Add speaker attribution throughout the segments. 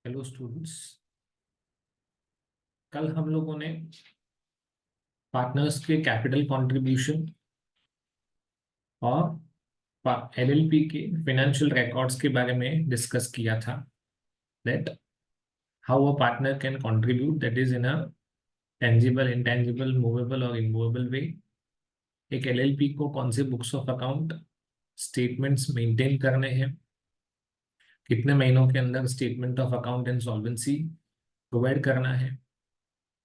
Speaker 1: Hello students. कल हम लोगों ने पार्टनर्स के कैपिटल कंट्रीब्यूशन और एलएलपी के फाइनेंशियल रिकॉर्ड्स के बारे में डिस्कस किया था। That how a partner can contribute, that is in a tangible, intangible, movable और इमूवेबल वे। एक एलएलपी को कौन से books of account statements maintain करने हैं, कितने महीनों के अंदर statement of account and solvency provide करना है,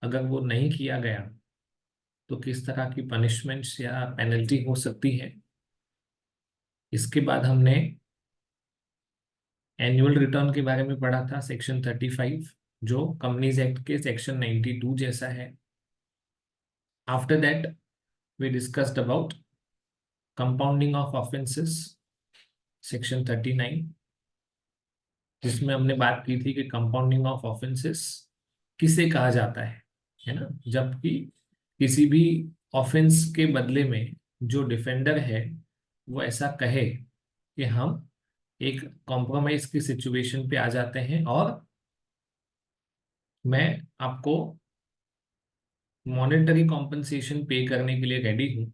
Speaker 1: अगर वो नहीं किया गया तो किस तरह की पनिशमेंट्स या पेनल्टी हो सकती है। इसके बाद हमने एनुअल रिटर्न के बारे में पढ़ा था, सेक्शन 35, जो कंपनीज एक्ट के सेक्शन 92 जैसा है। After that we discussed about compounding of offences, section 39, जिसमें हमने बात की थी कि कंपाउंडिंग ऑफ ऑफेंसेस किसे कहा जाता है ना, जबकि किसी भी ऑफेंस के बदले में जो डिफेंडर है वो ऐसा कहे कि हम एक कॉम्प्रोमाइज की सिचुएशन पे आ जाते हैं और मैं आपको मॉनेटरी कॉम्पनसेशन पे करने के लिए रेडी हूं,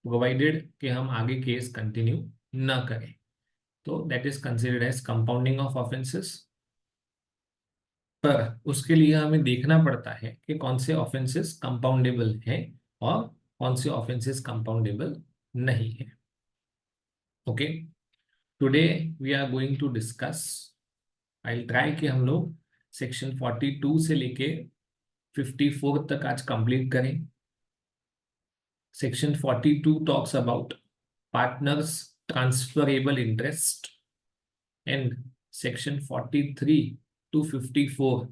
Speaker 1: प्रोवाइडेड कि हम आगे केस कंटिन्यू न करें। तो that is considered as compounding of offences. पर उसके लिए हमें देखना पड़ता है कि कौन से ऑफेंसेस कंपाउंडेबल हैं और कौन से ऑफेंसेस कंपाउंडेबल नहीं है। Okay, today we are going to discuss, I try कि हम लोग सेक्शन 42 से लेके 54 तक आज कंप्लीट करें। Section 42 talks about partners transferable interest and section 43 to 54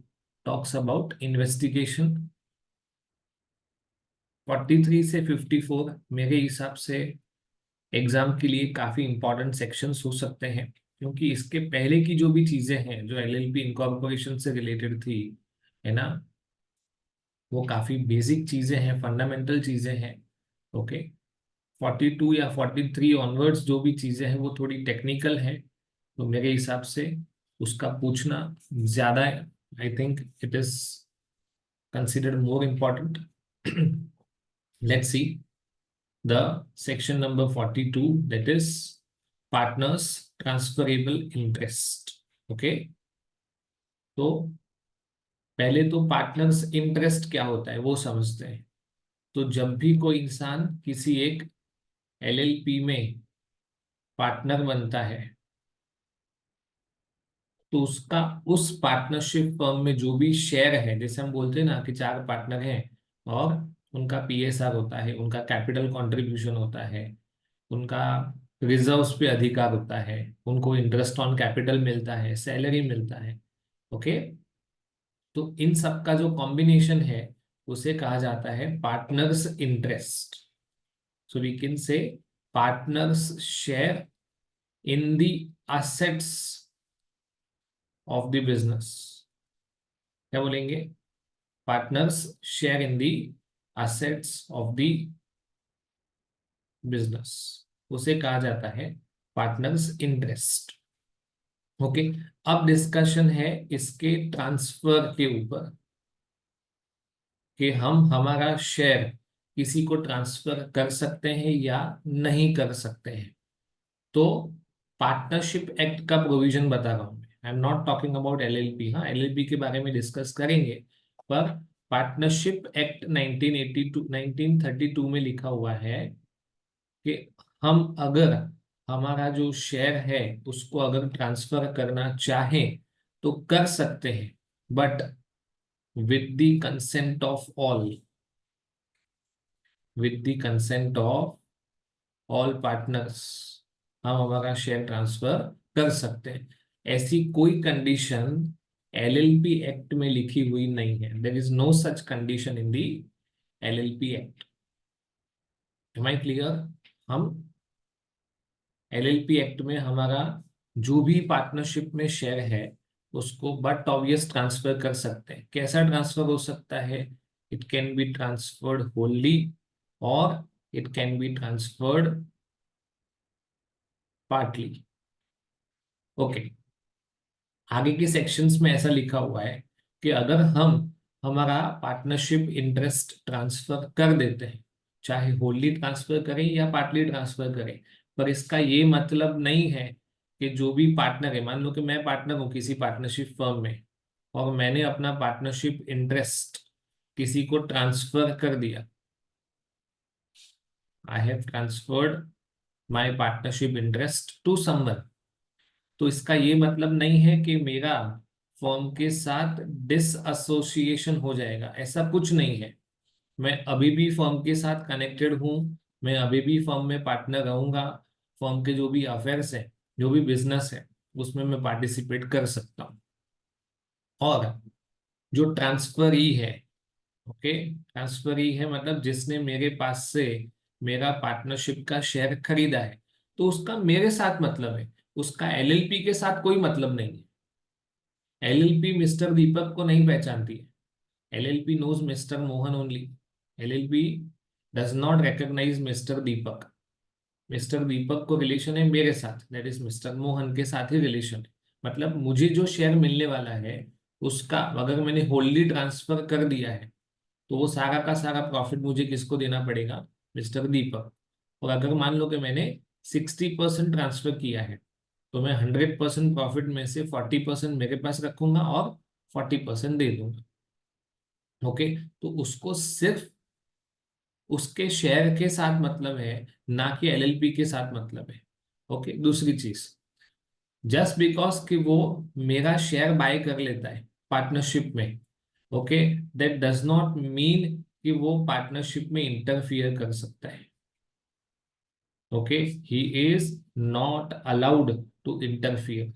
Speaker 1: talks about investigation। 43 से 54 मेरे हिसाब से एग्जाम के लिए काफी इंपॉर्टेंट सेक्शंस हो सकते हैं, क्योंकि इसके पहले की जो भी चीजें हैं जो एलएलपी इनकॉर्पोरेशन से रिलेटेड थी, है ना, वो काफी बेसिक चीजें हैं, फंडामेंटल चीजें हैं। ओके, 42 या 43 ऑनवर्ड्स जो भी चीजें हैं वो थोड़ी टेक्निकल हैं, तो मेरे हिसाब से उसका पूछना ज्यादा, I think it is considered more important। Let's see the section number 42, that is partners transferable interest। Okay, तो पहले तो पार्टनर्स इंटरेस्ट क्या होता है वो समझते हैं। तो जब भी कोई इंसान किसी एक एलएलपी में पार्टनर बनता है तो उसका उस पार्टनरशिप फर्म में जो भी शेयर है, जैसे हम बोलते हैं ना कि चार पार्टनर हैं और उनका पीएसआर होता है, उनका कैपिटल कंट्रीब्यूशन होता है, उनका रिजर्व्स पे अधिकार होता है, उनको इंटरेस्ट ऑन कैपिटल मिलता है, सैलरी मिलता है। ओके, तो इन सब का जो कॉम्बिनेशन है उसे कहा जाता है partners interest. So we can say partners share in the assets of the business. क्या बोलेंगे? Partners share in the assets of the business, उसे कहा जाता है पार्टनर्स इंटरेस्ट। ओके, अब डिस्कशन है इसके ट्रांसफर के ऊपर कि हम हमारा शेयर किसी को ट्रांसफर कर सकते हैं या नहीं कर सकते हैं। तो पार्टनरशिप एक्ट का प्रोविजन बता रहा हूं मैं, I am not talking about LLP. हाँ, एलएलपी के बारे में डिस्कस करेंगे, पर पार्टनरशिप एक्ट 1982 1932 में लिखा हुआ है कि हम अगर हमारा जो शेयर है उसको अगर ट्रांसफर करना चाहें तो कर सकते हैं, but with the consent of all, with the consent of all partners हम हमारा शेयर ट्रांसफर कर सकते हैं। ऐसी कोई कंडीशन एलएलपी एक्ट में लिखी हुई नहीं है। There is no such condition in the LLP act. Am I clear? हम एलएलपी एक्ट में हमारा जो भी पार्टनरशिप में शेयर है उसको बट ऑब्वियस ट्रांसफर कर सकते हैं। कैसा ट्रांसफर हो सकता है? It can be transferred wholly और it can be transferred partly. Okay, आगे के सेक्शंस में ऐसा लिखा हुआ है कि अगर हम हमारा पार्टनरशिप इंटरेस्ट ट्रांसफर कर देते हैं, चाहे होली ट्रांसफर करें या पार्टली ट्रांसफर करें, पर इसका ये मतलब नहीं है कि जो भी पार्टनर है, मान लो कि मैं पार्टनर हूँ किसी पार्टनरशिप फर्म में और मैंने अपना पार्टनरशिप इंटरेस्ट किसी को ट्रांसफर कर दिया, I have transferred my partnership interest to someone, तो इसका ये मतलब नहीं है कि मेरा फर्म के साथ डिसएसोसिएशन हो जाएगा, ऐसा कुछ नहीं है। मैं अभी भी फर्म के साथ कनेक्टेड हूँ, मैं अभी भी फर्म में पार्टनर रहूंगा, फर्म के जो भी अफेयर्स है, जो भी बिजनेस है, उसमें मैं पार्टिसिपेट कर सकता हूँ। और जो ट्रांसफरी है, ओके, ट्रांसफरी है मतलब जिसने मेरे पास से मेरा पार्टनरशिप का शेयर खरीदा है, तो उसका मेरे साथ मतलब है, उसका एलएलपी के साथ कोई मतलब नहीं है। एलएलपी मिस्टर दीपक को नहीं पहचानती है, LLP knows mister Mohan only, LLP does not recognise mister Deepak. Mister Deepak को रिलेशन है मेरे साथ, दैट इज मिस्टर मोहन के साथ ही रिलेशन है। मतलब मुझे जो शेयर मिलने वाला है उसका अगर मैंने होल्डली ट्रांसफर कर दिया है, तो वो सारा का सारा प्रॉफिट मुझे किसको देना पड़ेगा, मिस्टर दीपक। और अगर मान लो कि मैंने 60% ट्रांसफर किया है, तो मैं 100% प्रॉफिट में से 40% मेरे पास रखूंगा और 40% दे दूंगा। ओके, तो उसको सिर्फ उसके शेयर के साथ मतलब है, ना कि एलएलपी के साथ मतलब है। ओके, दूसरी चीज, जस्ट बिकॉज कि वो मेरा शेयर बाय कर लेता है पार्टनरशिप में, okay, that does not mean कि वो पार्टनरशिप में इंटरफियर कर सकता है। Okay, he is not allowed to interfere.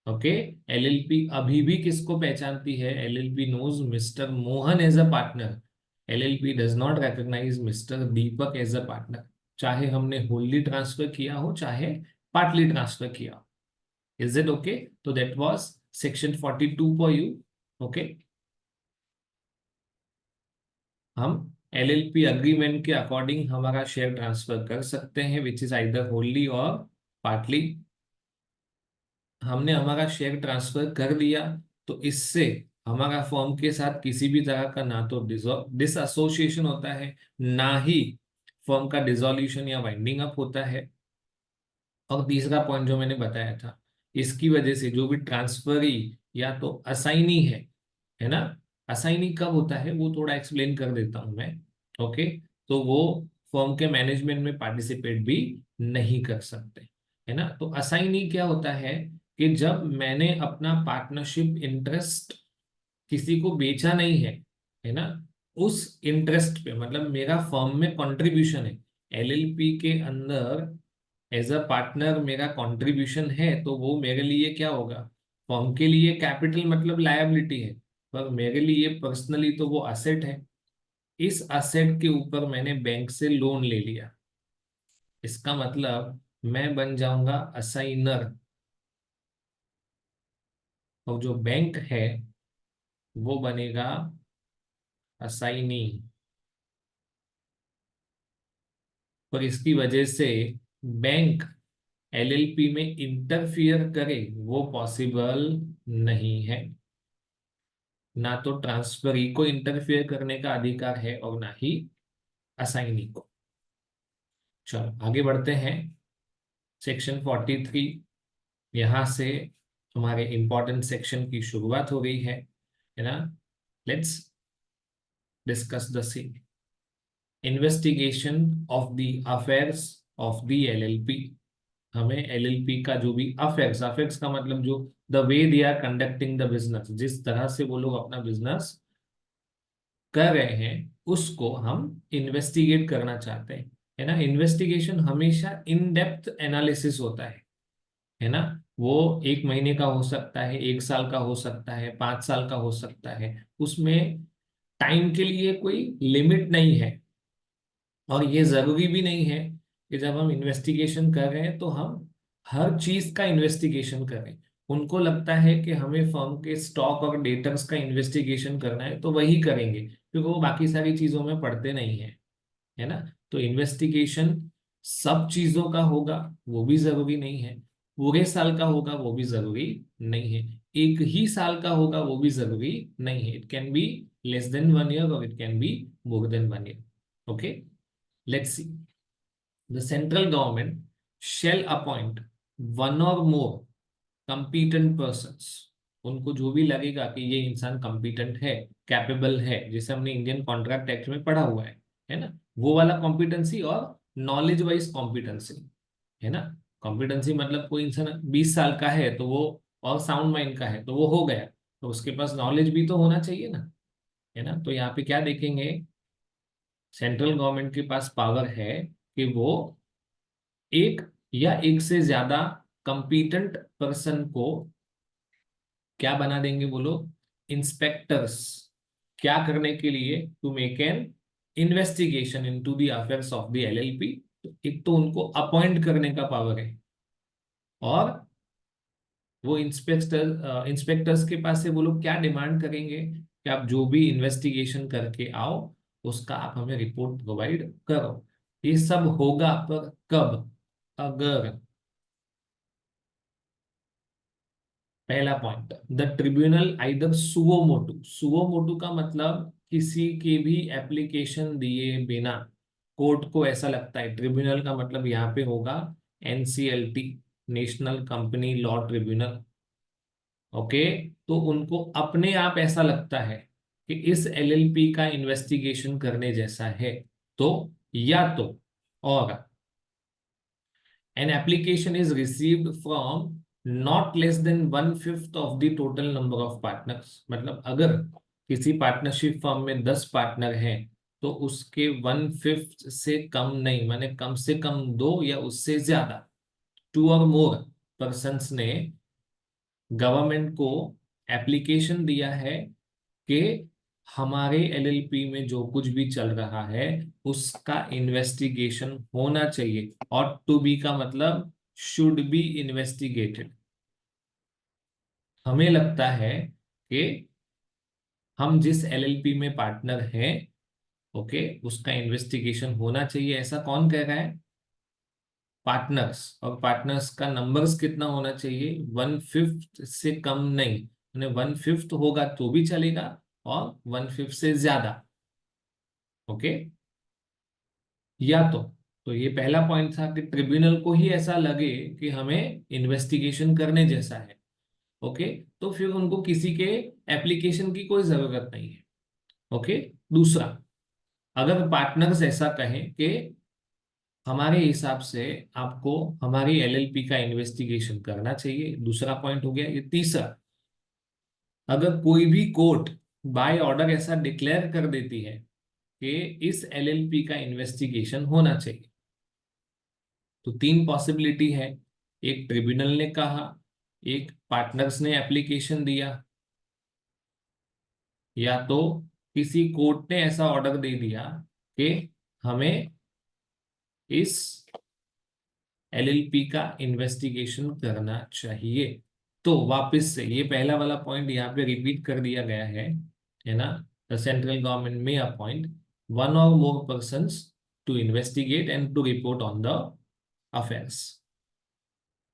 Speaker 1: Okay, LLP अभी भी किसको पहचानती है, LLP knows mister Mohan as a partner, LLP does not recognise mister Deepak as a partner, चाहे हमने होल्ली ट्रांसफर किया हो चाहे पार्टली ट्रांसफर किया हो। Is it okay? तो that was section 42 for you. Okay, हम एलएलपी अग्रीमेंट के अकॉर्डिंग हमारा शेयर ट्रांसफर कर सकते हैं, विच इज आइदर होल्ली और पार्टली। हमने हमारा शेयर ट्रांसफर कर दिया, तो इससे हमारा फर्म के साथ किसी भी तरह का ना तो डिसएसोसिएशन होता है, ना ही फर्म का डिसोल्यूशन या वाइंडिंग अप होता है। और तीसरा पॉइंट जो मैंने बताया था, इसकी वजह से जो भी ट्रांसफरी या तो असाइनी है ना, असाइनी कब होता है वो थोड़ा एक्सप्लेन कर देता हूं मैं। ओके, तो वो फर्म के मैनेजमेंट में पार्टिसिपेट भी नहीं कर सकते, है ना। तो असाइनी क्या होता है कि जब मैंने अपना पार्टनरशिप इंटरेस्ट किसी को बेचा नहीं है ना, उस इंटरेस्ट पे मतलब मेरा फर्म में कंट्रीब्यूशन है, एलएलपी के अंदर एज अ पार्टनर मेरा कंट्रीब्यूशन है, तो वो मेरे लिए क्या होगा, फर्म के लिए कैपिटल मतलब लायबिलिटी है, पर मेरे लिए पर्सनली तो वो असेट है। इस असेट के ऊपर मैंने बैंक से लोन ले लिया, इसका मतलब मैं बन जाऊंगा असाइनर, और जो बैंक है वो बनेगा असाइनी। और इसकी वजह से बैंक एलएलपी में इंटरफियर करे वो पॉसिबल नहीं है। ना तो ट्रांसफरी को इंटरफियर करने का अधिकार है और ना ही असाइनी को। चलो आगे बढ़ते हैं, सेक्शन 43। यहां से हमारे इंपॉर्टेंट सेक्शन की शुरुआत हो गई है ना। Let's discuss the same, investigation of the affairs of the LLP. हमें एलएलपी का जो भी अफेयर्स, अफेयर्स का मतलब जो the way they are conducting the business, जिस तरह से वो लोग अपना बिजनेस कर रहे हैं, उसको हम इन्वेस्टिगेट करना चाहते हैं, है ना। इन्वेस्टिगेशन हमेशा इन डेप्थ एनालिसिस होता है ना। वो 1 महीने का हो सकता है, 1 साल का हो सकता है, 5 साल का हो सकता है, उसमें टाइम के लिए कोई लिमिट नहीं है। और ये जरूरी भी नहीं है कि जब हम इन्वेस्टिगेशन कर रहे हैं तो हम हर चीज का इन्वेस्टिगेशन करें। उनको लगता है कि हमें फर्म के स्टॉक और डेटर्स का इन्वेस्टिगेशन करना है तो वही करेंगे, क्योंकि वो बाकी सारी चीजों में पढ़ते नहीं है ना। तो इन्वेस्टिगेशन सब चीजों का होगा वो भी जरूरी नहीं है। पूरे साल का होगा वो भी जरूरी नहीं है, एक ही साल का होगा वो भी जरूरी नहीं है। It can be less than 1 year और it can be more than 1 year. Okay, let's see. The central government shall appoint one और मोर कंपीटेंट पर्सन्स। उनको जो भी लगेगा कि ये इंसान कंपीटेंट है, कैपेबल है, जैसे हमने इंडियन कॉन्ट्रैक्ट एक्ट में पढ़ा हुआ है ना, वो वाला कॉम्पिटेंसी और नॉलेज वाइज कॉम्पिटेंसी, है ना। कॉम्पिटेंसी मतलब कोई इंसान 20 साल का है तो वो, और साउंड माइंड का है तो वो हो गया, तो उसके पास नॉलेज भी तो होना चाहिए ना, है ना। तो यहाँ पे क्या देखेंगे, सेंट्रल गवर्नमेंट के पास पावर है कि वो एक या एक से ज्यादा कंपीटेंट पर्सन को क्या बना देंगे बोलो, इंस्पेक्टर्स। क्या करने के लिए, to make an investigation into the affairs of the LLP. तो एक तो उनको अपॉइंट करने का पावर है, और वो इंस्पेक्टर्स के पास से वो लोग क्या डिमांड करेंगे कि आप जो भी इन्वेस्टिगेशन करके आओ उसका आप हमें रिपोर्ट प्रोवाइड करो। ये सब होगा पर कब, अगर, पहला point, the tribunal either suo motu. Suo motu का मतलब किसी के भी एप्लीकेशन दिए बिना कोर्ट को ऐसा लगता है, ट्रिब्यूनल का मतलब यहाँ पे होगा NCLT, national company law tribunal. Okay, तो उनको अपने आप ऐसा लगता है कि इस एलएलपी का इन्वेस्टिगेशन करने जैसा है, तो या तो, और an application is received from not less than 1/5 of the total number of partners। मतलब अगर किसी पार्टनरशिप फर्म में 10 पार्टनर हैं तो उसके 1/5 से कम नहीं, माने कम से कम दो या उससे ज्यादा, टू और मोर पर्सन्स ने गवर्नमेंट को एप्लीकेशन दिया है कि हमारे एलएलपी में जो कुछ भी चल रहा है उसका इन्वेस्टिगेशन होना चाहिए, और टू बी का मतलब शुड बी इन्वेस्टिगेटेड। हमें लगता है कि हम जिस एलएलपी में पार्टनर हैं, ओके, उसका इन्वेस्टिगेशन होना चाहिए। ऐसा कौन कह रहा है, पार्टनर्स। और पार्टनर्स का नंबर्स कितना होना चाहिए, 1/5 से कम नहीं, 1/5 होगा तो भी चलेगा, और 1/5 से ज्यादा। ओके, या तो ये पहला पॉइंट था कि ट्रिब्यूनल को ही ऐसा लगे कि हमें इन्वेस्टिगेशन करने जैसा है। ओके, तो फिर उनको किसी के एप्लीकेशन की कोई जरूरत नहीं है। ओके, दूसरा, अगर पार्टनर्स ऐसा कहें कि हमारे हिसाब से आपको हमारी एलएलपी का इन्वेस्टिगेशन करना चाहिए, दूसरा पॉइंट हो गया। ये तीसरा, अगर कोई भी कोर्ट बाय ऑर्डर ऐसा डिक्लेयर कर देती है कि इस एलएलपी का इन्वेस्टिगेशन होना चाहिए, तो तीन पॉसिबिलिटी है। एक ट्रिब्यूनल ने कहा, एक पार्टनर्स ने एप्लीकेशन दिया, या तो किसी कोर्ट ने ऐसा ऑर्डर दे दिया कि हमें इस एलएलपी का इन्वेस्टिगेशन करना चाहिए। तो वापस से ये पहला वाला पॉइंट यहाँ पे रिपीट कर दिया गया है ना। The central government may appoint one और more persons to investigate and to report on the affairs.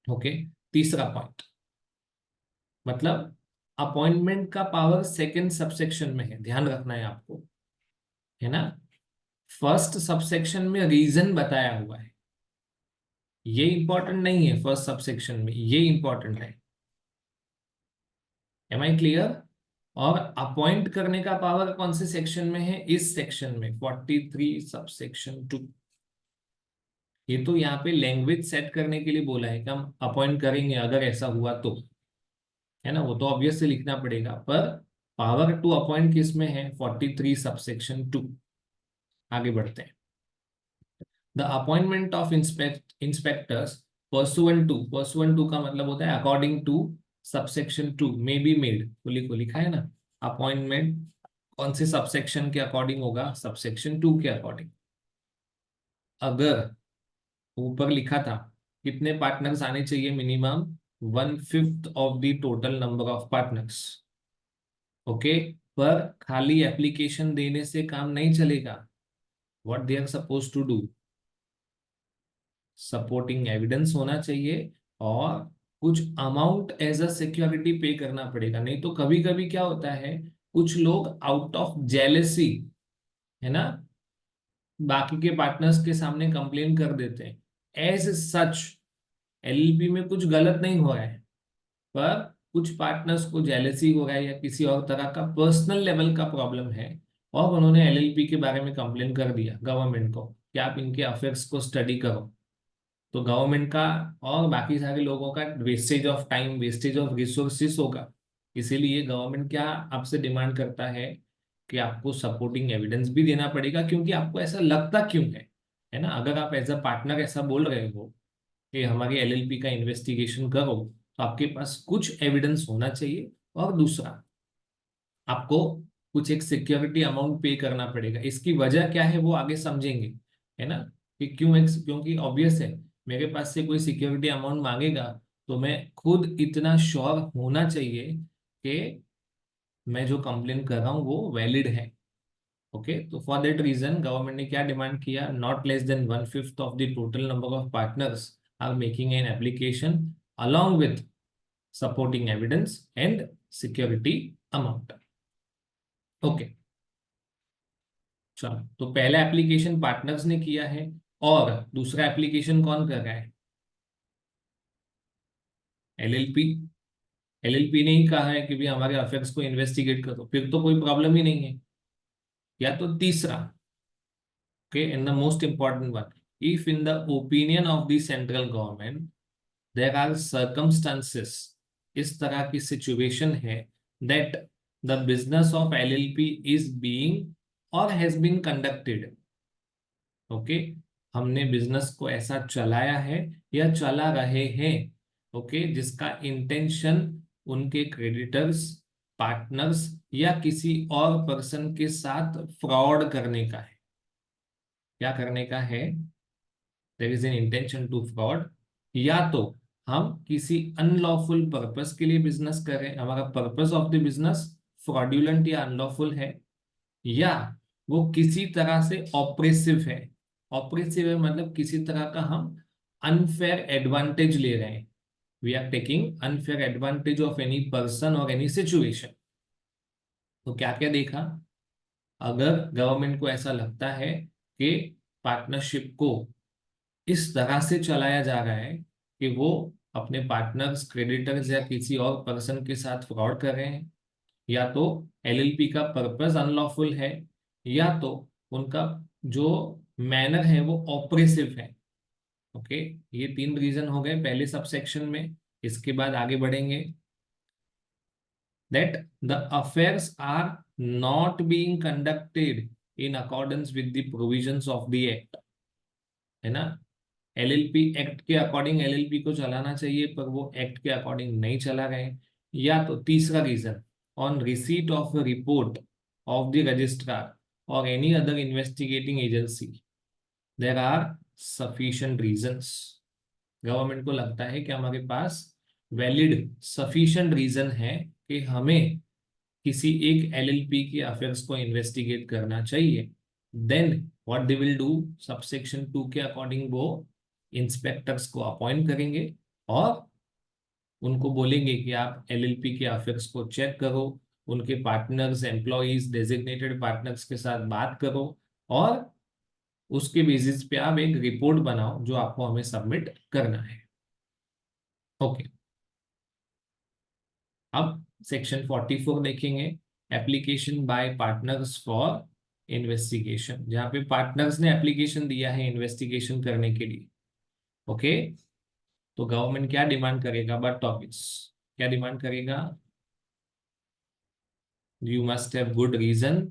Speaker 1: Okay, तीसरा पॉइंट, मतलब अपॉइंटमेंट का पावर सेकंड सबसेक्शन में है, ध्यान रखना है आपको, है ना। फर्स्ट सबसेक्शन में रीजन बताया हुआ है, ये इंपॉर्टेंट नहीं है, फर्स्ट सबसेक्शन में ये इंपॉर्टेंट है। Am I clear. और अपॉइंट करने का पावर कौन से सेक्शन में है, इस सेक्शन में 43 सबसेक्शन 2। ये तो यहाँ पे लैंग्वेज सेट करने के लिए बोला है कि हम अपॉइंट करेंगे अगर ऐसा हुआ तो, है ना, वो तो ऑब्वियस से लिखना पड़ेगा, पर पावर टू अपॉइंट किस में है, 43 सबसेक्शन 2। आगे बढ़ते हैं। The appointment of inspectors pursuant to का मतलब होता है अकॉर्डिंग टू सबसेक्शन 2 में बी मेड, को लिखा है ना। अपॉइंटमेंट कौन से सबसेक्शन के अकॉर्डिंग होगा, सबसेक्शन 2 के अकॉर्डिंग। अगर ऊपर लिखा था कितने पार्टनर्स आने चाहिए, minimum 1/5 of the total number of partners. Okay, पर खाली एप्लीकेशन देने से काम नहीं चलेगा। What they are suppose to do, supporting evidence होना चाहिए, और कुछ अमाउंट एज अ सिक्योरिटी पे करना पड़ेगा। नहीं तो कभी कभी क्या होता है, कुछ लोग आउट ऑफ जेलेसी, है ना, बाकी के पार्टनर्स के सामने कंप्लेन कर देते हैं। एज सच एलएलपी में कुछ गलत नहीं हो रहा है, पर कुछ पार्टनर्स को जेलेसी हो रहा है या किसी और तरह का पर्सनल लेवल का प्रॉब्लम है, और उन्होंने एलएलपी के बारे में कंप्लेन कर दिया गवर्नमेंट को कि आप इनके अफेयर्स को स्टडी करो। तो गवर्नमेंट का और बाकी सारे लोगों का wastage of time, wastage of resources होगा। इसीलिए गवर्नमेंट क्या आपसे डिमांड करता है कि आपको सपोर्टिंग एविडेंस भी देना पड़ेगा, क्योंकि आपको ऐसा लगता क्यों है ना। अगर आप एज अ पार्टनर ऐसा बोल रहे हो कि हमारी एलएलपी का इन्वेस्टिगेशन करो, तो आपके पास कुछ एविडेंस होना चाहिए। और दूसरा, आपको कुछ एक सिक्योरिटी अमाउंट पे करना पड़ेगा। इसकी वजह क्या है वो आगे समझेंगे, है ना, कि क्यों क्योंकि ऑब्वियस है, मेरे पास से कोई सिक्योरिटी अमाउंट मांगेगा तो मैं खुद इतना श्योर होना चाहिए कि मैं जो कंप्लेन कर रहा हूँ वो वैलिड है। ओके, तो फॉर दैट रीजन गवर्नमेंट ने क्या डिमांड किया, not less than 1/5 of the total number of partners are making an application along with supporting evidence and security amount। Okay, चलो, तो पहला एप्लीकेशन पार्टनर्स ने किया है, और दूसरा एप्लीकेशन कौन कर रहा है, एलएलपी। एलएलपी ने ही कहा है कि भी हमारे अफेयर्स को इन्वेस्टिगेट करो, फिर तो कोई प्रॉब्लम ही नहीं है। या तो तीसरा, okay, and the most important one, if in the opinion of the central government there are circumstances, इस तरह की सिचुएशन है that the business of LLP is being और हैज बीन कंडक्टेड। ओके, हमने बिजनेस को ऐसा चलाया है या चला रहे हैं, ओके, जिसका इंटेंशन उनके क्रेडिटर्स, पार्टनर्स या किसी और पर्सन के साथ फ्रॉड करने का है। क्या करने का है, there is an intention to fraud. या तो हम किसी अनलॉफुल पर्पस के लिए बिजनेस कर रहे हैं, हमारा purpose of the business fraudulent या अनलॉफुल है, या वो किसी तरह से ऑपरेसिव है। ऑपरेसिव है मतलब किसी तरह का हम अनफेयर एडवांटेज ले रहे हैं, we are taking unfair advantage of any person और एनी सिचुएशन। तो क्या क्या देखा, अगर गवर्नमेंट को ऐसा लगता है कि पार्टनरशिप को इस तरह से चलाया जा रहा है कि वो अपने पार्टनर्स, क्रेडिटर्स या किसी और पर्सन के साथ फ्रॉड कर रहे हैं, या तो एलएलपी का पर्पस अनलॉफुल है, या तो उनका जो मैनर है वो ऑपरेसिव है। ओके, ये तीन रीजन हो गए पहले सबसेक्शन में। इसके बाद आगे बढ़ेंगे, that the affairs are not being conducted in accordance with the provisions of the act, है ना। एलएलपी एक्ट के अकॉर्डिंग एलएलपी को चलाना चाहिए, पर वो एक्ट के अकॉर्डिंग नहीं चला रहे। या तो तीसरा reason, on receipt of a report of the registrar और any other investigating agency there are sufficient reasons. Government को लगता है कि हमारे पास वैलिड सफिशिएंट रीजन है कि हमें किसी एक एलएलपी के अफेयर्स को इन्वेस्टिगेट करना चाहिए, then what they will do, subsection 2 के अकॉर्डिंग वो इंस्पेक्टर्स को अपॉइंट करेंगे और उनको बोलेंगे कि आप एलएलपी के अफेयर्स को चेक करो, उनके पार्टनर्स, एम्प्लॉइज, डेजिग्नेटेड पार्टनर्स के साथ बात करो, और उसके बेसिस पे आप एक रिपोर्ट बनाओ जो आपको हमें सबमिट करना है। ओके, अब सेक्शन 44 देखेंगे, application by partners for investigation, जहां पे पार्टनर्स ने एप्लीकेशन दिया है इन्वेस्टिगेशन करने के लिए। ओके, तो गवर्नमेंट क्या डिमांड करेगा, बट टॉपिक्स क्या डिमांड करेगा, you must have good reason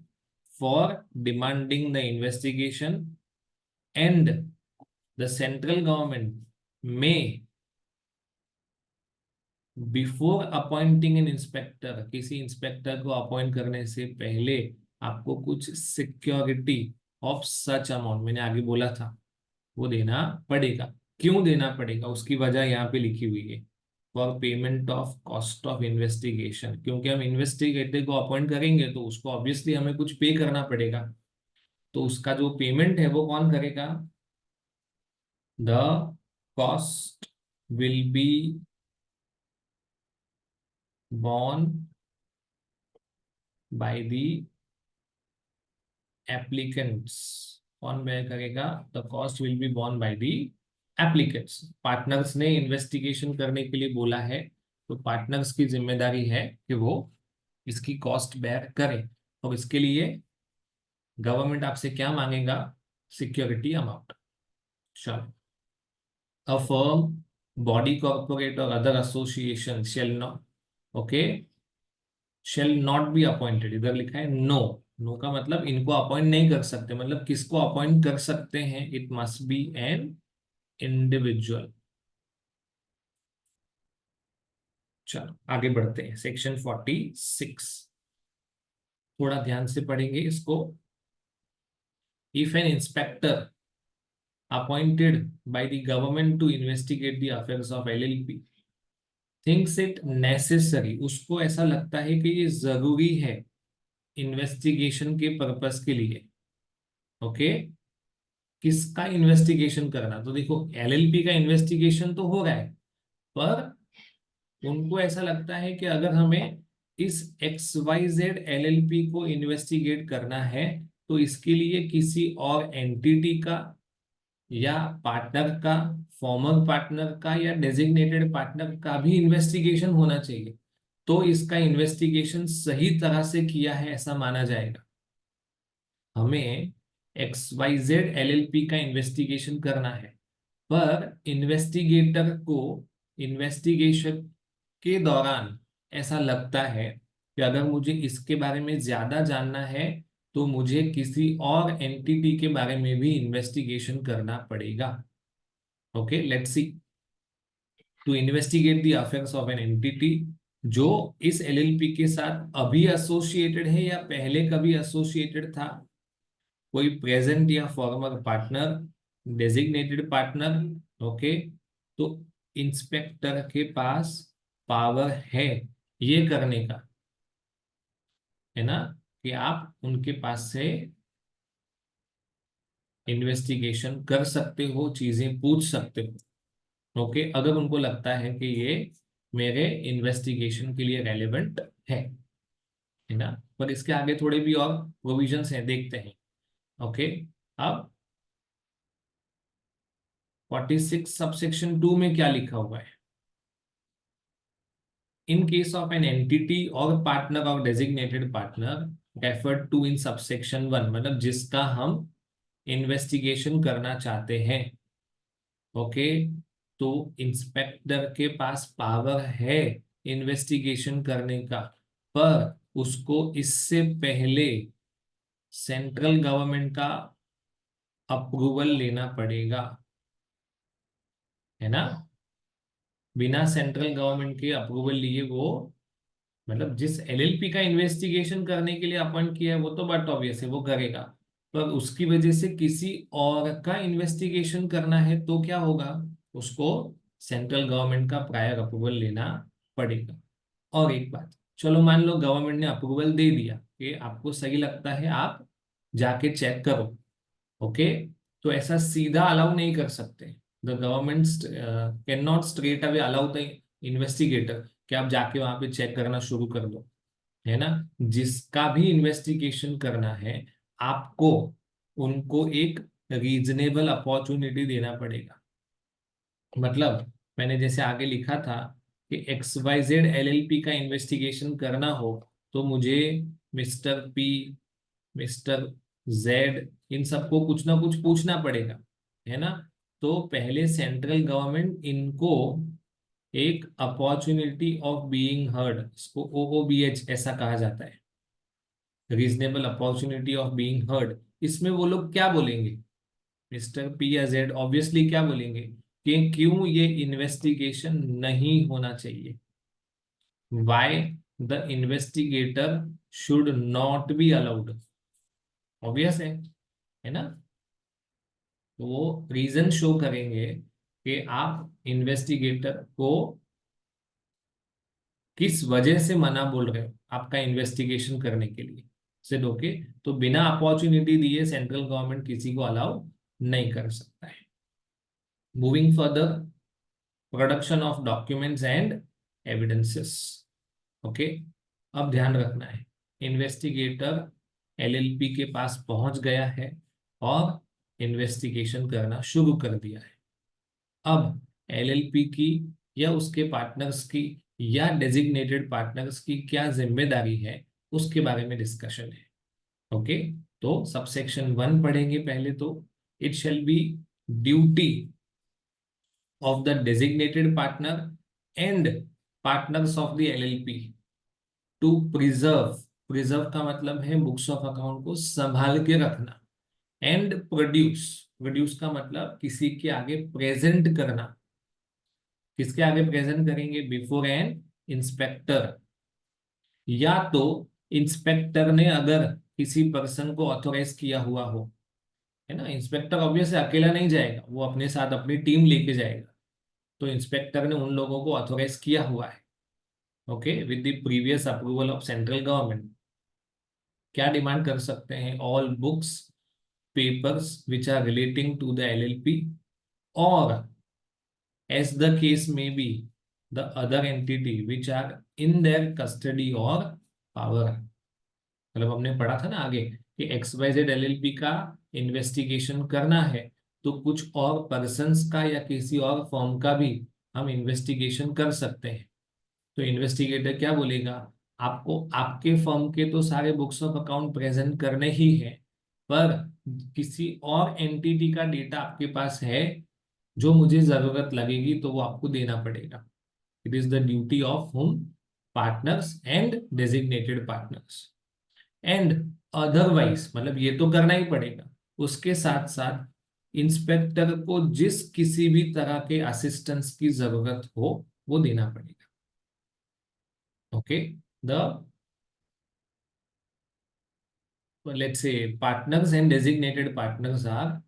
Speaker 1: for demanding the investigation and the central government में बिफोर अपॉइंटिंग एन इंस्पेक्टर, किसी इंस्पेक्टर को अपॉइंट करने से पहले आपको कुछ सिक्योरिटी ऑफ सच अमाउंट, मैंने आगे बोला था, वो देना पड़ेगा। क्यों देना पड़ेगा उसकी वजह यहाँ पे लिखी हुई है, for payment of cost of investigation, क्योंकि हम इन्वेस्टिगेटर को अपॉइंट करेंगे तो उसको ऑब्वियसली हमें कुछ पे करना पड़ेगा। तो उसका जो पेमेंट है वो कौन करेगा, the cost will be borne by the applicants। कौन बेयर करेगा? The cost will be borne by the applicants। Partners ने इन्वेस्टिगेशन करने के लिए बोला है, तो पार्टनर्स की जिम्मेदारी है कि वो इसकी कॉस्ट बेयर करें, और इसके लिए गवर्नमेंट आपसे क्या मांगेगा? Security amount. चलो, अ फर्म, बॉडी कॉर्पोरेट और other association shall not, okay, shell not be appointed, इधर लिखा है नो। नो का मतलब इनको अपॉइंट नहीं कर सकते, मतलब किसको अपॉइंट कर सकते हैं? It must be an individual. चलो आगे बढ़ते हैं, सेक्शन 46, थोड़ा ध्यान से पढ़ेंगे इसको। If an inspector appointed by the government to investigate the affairs of LLP thinks it necessary, उसको ऐसा लगता है कि ये जरूरी है इन्वेस्टिगेशन के पर्पस के लिए, ओके, किसका इन्वेस्टिगेशन करना? तो देखो एलएलपी का इन्वेस्टिगेशन तो हो रहा है, पर उनको ऐसा लगता है कि अगर हमें इस XYZ एलएलपी को इन्वेस्टिगेट करना है, तो इसके लिए किसी और एंटिटी का या पार्टनर का, फॉर्मर पार्टनर का या डेजिग्नेटेड पार्टनर का भी इन्वेस्टिगेशन होना चाहिए, तो इसका इन्वेस्टिगेशन सही तरह से किया है ऐसा माना जाएगा। हमें XYZ एलएलपी का इन्वेस्टिगेशन करना है, पर इन्वेस्टिगेटर को इन्वेस्टिगेशन के दौरान ऐसा लगता है कि अगर मुझे इसके बारे में ज्यादा जानना है, तो मुझे किसी और एंटिटी के बारे में भी इन्वेस्टिगेशन करना पड़ेगा। Okay, let's see. To investigate the affairs of an entity, जो इस एलएलपी के साथ अभी एसोसिएटेड है या पहले कभी एसोसिएटेड था, कोई प्रेजेंट या farmer partner, designated partner, okay, तो इंस्पेक्टर के पास पावर है ये करने का, है ना, कि आप उनके पास से इन्वेस्टिगेशन कर सकते हो, चीजें पूछ सकते हो, ओके, अगर उनको लगता है कि ये मेरे इन्वेस्टिगेशन के लिए रेलेवेंट है ना। पर इसके आगे थोड़े भी और प्रोविजंस हैं, देखते हैं। ओके, अब 46 सबसेक्शन 2 में क्या लिखा हुआ है? In case of an entity और पार्टनर और designated partner referred to in subsection 1, मतलब जिसका हम इन्वेस्टिगेशन करना चाहते हैं, ओके, तो इंस्पेक्टर के पास पावर है इन्वेस्टिगेशन करने का, पर उसको इससे पहले सेंट्रल गवर्नमेंट का अप्रूवल लेना पड़ेगा, है ना। बिना सेंट्रल गवर्नमेंट के अप्रूवल लिए वो, मतलब जिस एलएलपी का इन्वेस्टिगेशन करने के लिए अपॉइंट किया है वो तो बात ऑब्वियस है, वो करेगा, पर उसकी वजह से किसी और का इन्वेस्टिगेशन करना है तो क्या होगा? उसको सेंट्रल गवर्नमेंट का प्रायर अप्रूवल लेना पड़ेगा। और एक बात, चलो मान लो गवर्नमेंट ने अप्रूवल दे दिया कि आपको सही लगता है, आप जाके चेक करो, ओके, तो ऐसा सीधा अलाउ नहीं कर सकते। The government can not straight away allow the investigator कि आप जाके वहां पे चेक करना शुरू कर दो, है ना। जिसका भी इन्वेस्टिगेशन करना है, आपको उनको एक रीजनेबल अपॉर्चुनिटी देना पड़ेगा। मतलब मैंने जैसे आगे लिखा था कि XYZ एलएलपी का इन्वेस्टिगेशन करना हो, तो मुझे मिस्टर पी, मिस्टर जेड, इन सबको कुछ ना कुछ पूछना पड़ेगा, है ना। तो पहले सेंट्रल गवर्नमेंट इनको एक अपॉर्चुनिटी ऑफ बीइंग हर्ड, इसको OOBH ऐसा कहा जाता है, reasonable opportunity of being heard. इसमें वो लोग क्या बोलेंगे? मिस्टर पी या जेड ऑब्वियसली क्या बोलेंगे कि क्यों ये इन्वेस्टिगेशन नहीं होना चाहिए, why the investigator should not be allowed, obvious है ना। तो वो रीजन शो करेंगे कि आप इन्वेस्टिगेटर को किस वजह से मना बोल रहे हो आपका इन्वेस्टिगेशन करने के लिए, सिर्फ ओके। तो बिना अपॉर्चुनिटी दिए सेंट्रल गवर्नमेंट किसी को अलाउ नहीं कर सकता है। Moving further, production of documents and evidences. Okay, अब ध्यान रखना है, इन्वेस्टिगेटर एलएलपी के पास पहुंच गया है और इन्वेस्टिगेशन करना शुरू कर दिया है। अब एलएलपी की या उसके पार्टनर्स की या डेजिग्नेटेड पार्टनर्स की क्या जिम्मेदारी है, उसके बारे में डिस्कशन है। ओके, तो सबसेक्शन 1 पढ़ेंगे पहले तो। It shall be duty of the designated partner and partners of the LLP to preserve, preserve का मतलब है बुक्स ऑफ अकाउंट को संभाल के रखना, एंड प्रोड्यूस, प्रोड्यूस का मतलब किसी के आगे प्रेजेंट करना। किसके आगे प्रेजेंट करेंगे? बिफोर एन इंस्पेक्टर, या तो इंस्पेक्टर ने अगर किसी पर्सन को ऑथोराइज किया हुआ हो, है ना। इंस्पेक्टर ऑब्वियसली अकेला नहीं जाएगा, वो अपने साथ अपनी टीम लेके जाएगा, तो इंस्पेक्टर ने उन लोगों को ऑथोराइज किया हुआ है। Okay, with the previous approval of central government. क्या डिमांड कर सकते हैं? All books papers which are relating to the LLP और as the case may be the other entity which are in their custody or power। मतलब हमने पढ़ा था ना आगे कि XYZ LLP का इन्वेस्टिगेशन करना है, तो कुछ और पर्सन्स का या किसी और फर्म का भी हम इन्वेस्टिगेशन कर सकते हैं। तो इन्वेस्टिगेटर क्या बोलेगा? आपको आपके फर्म के तो सारे बुक्स ऑफ अकाउंट प्रेजेंट करने ही है, पर किसी और एंटिटी का डेटा आपके पास है जो मुझे जरूरत लगेगी, तो वो आपको देना पड़ेगा। It is the duty of home partners and designated partners. And otherwise, मतलब ये तो करना ही पड़ेगा, उसके साथ साथ इंस्पेक्टर को जिस किसी भी तरह के असिस्टेंस की जरूरत हो वो देना पड़ेगा। Okay, the let's say partners and designated partners are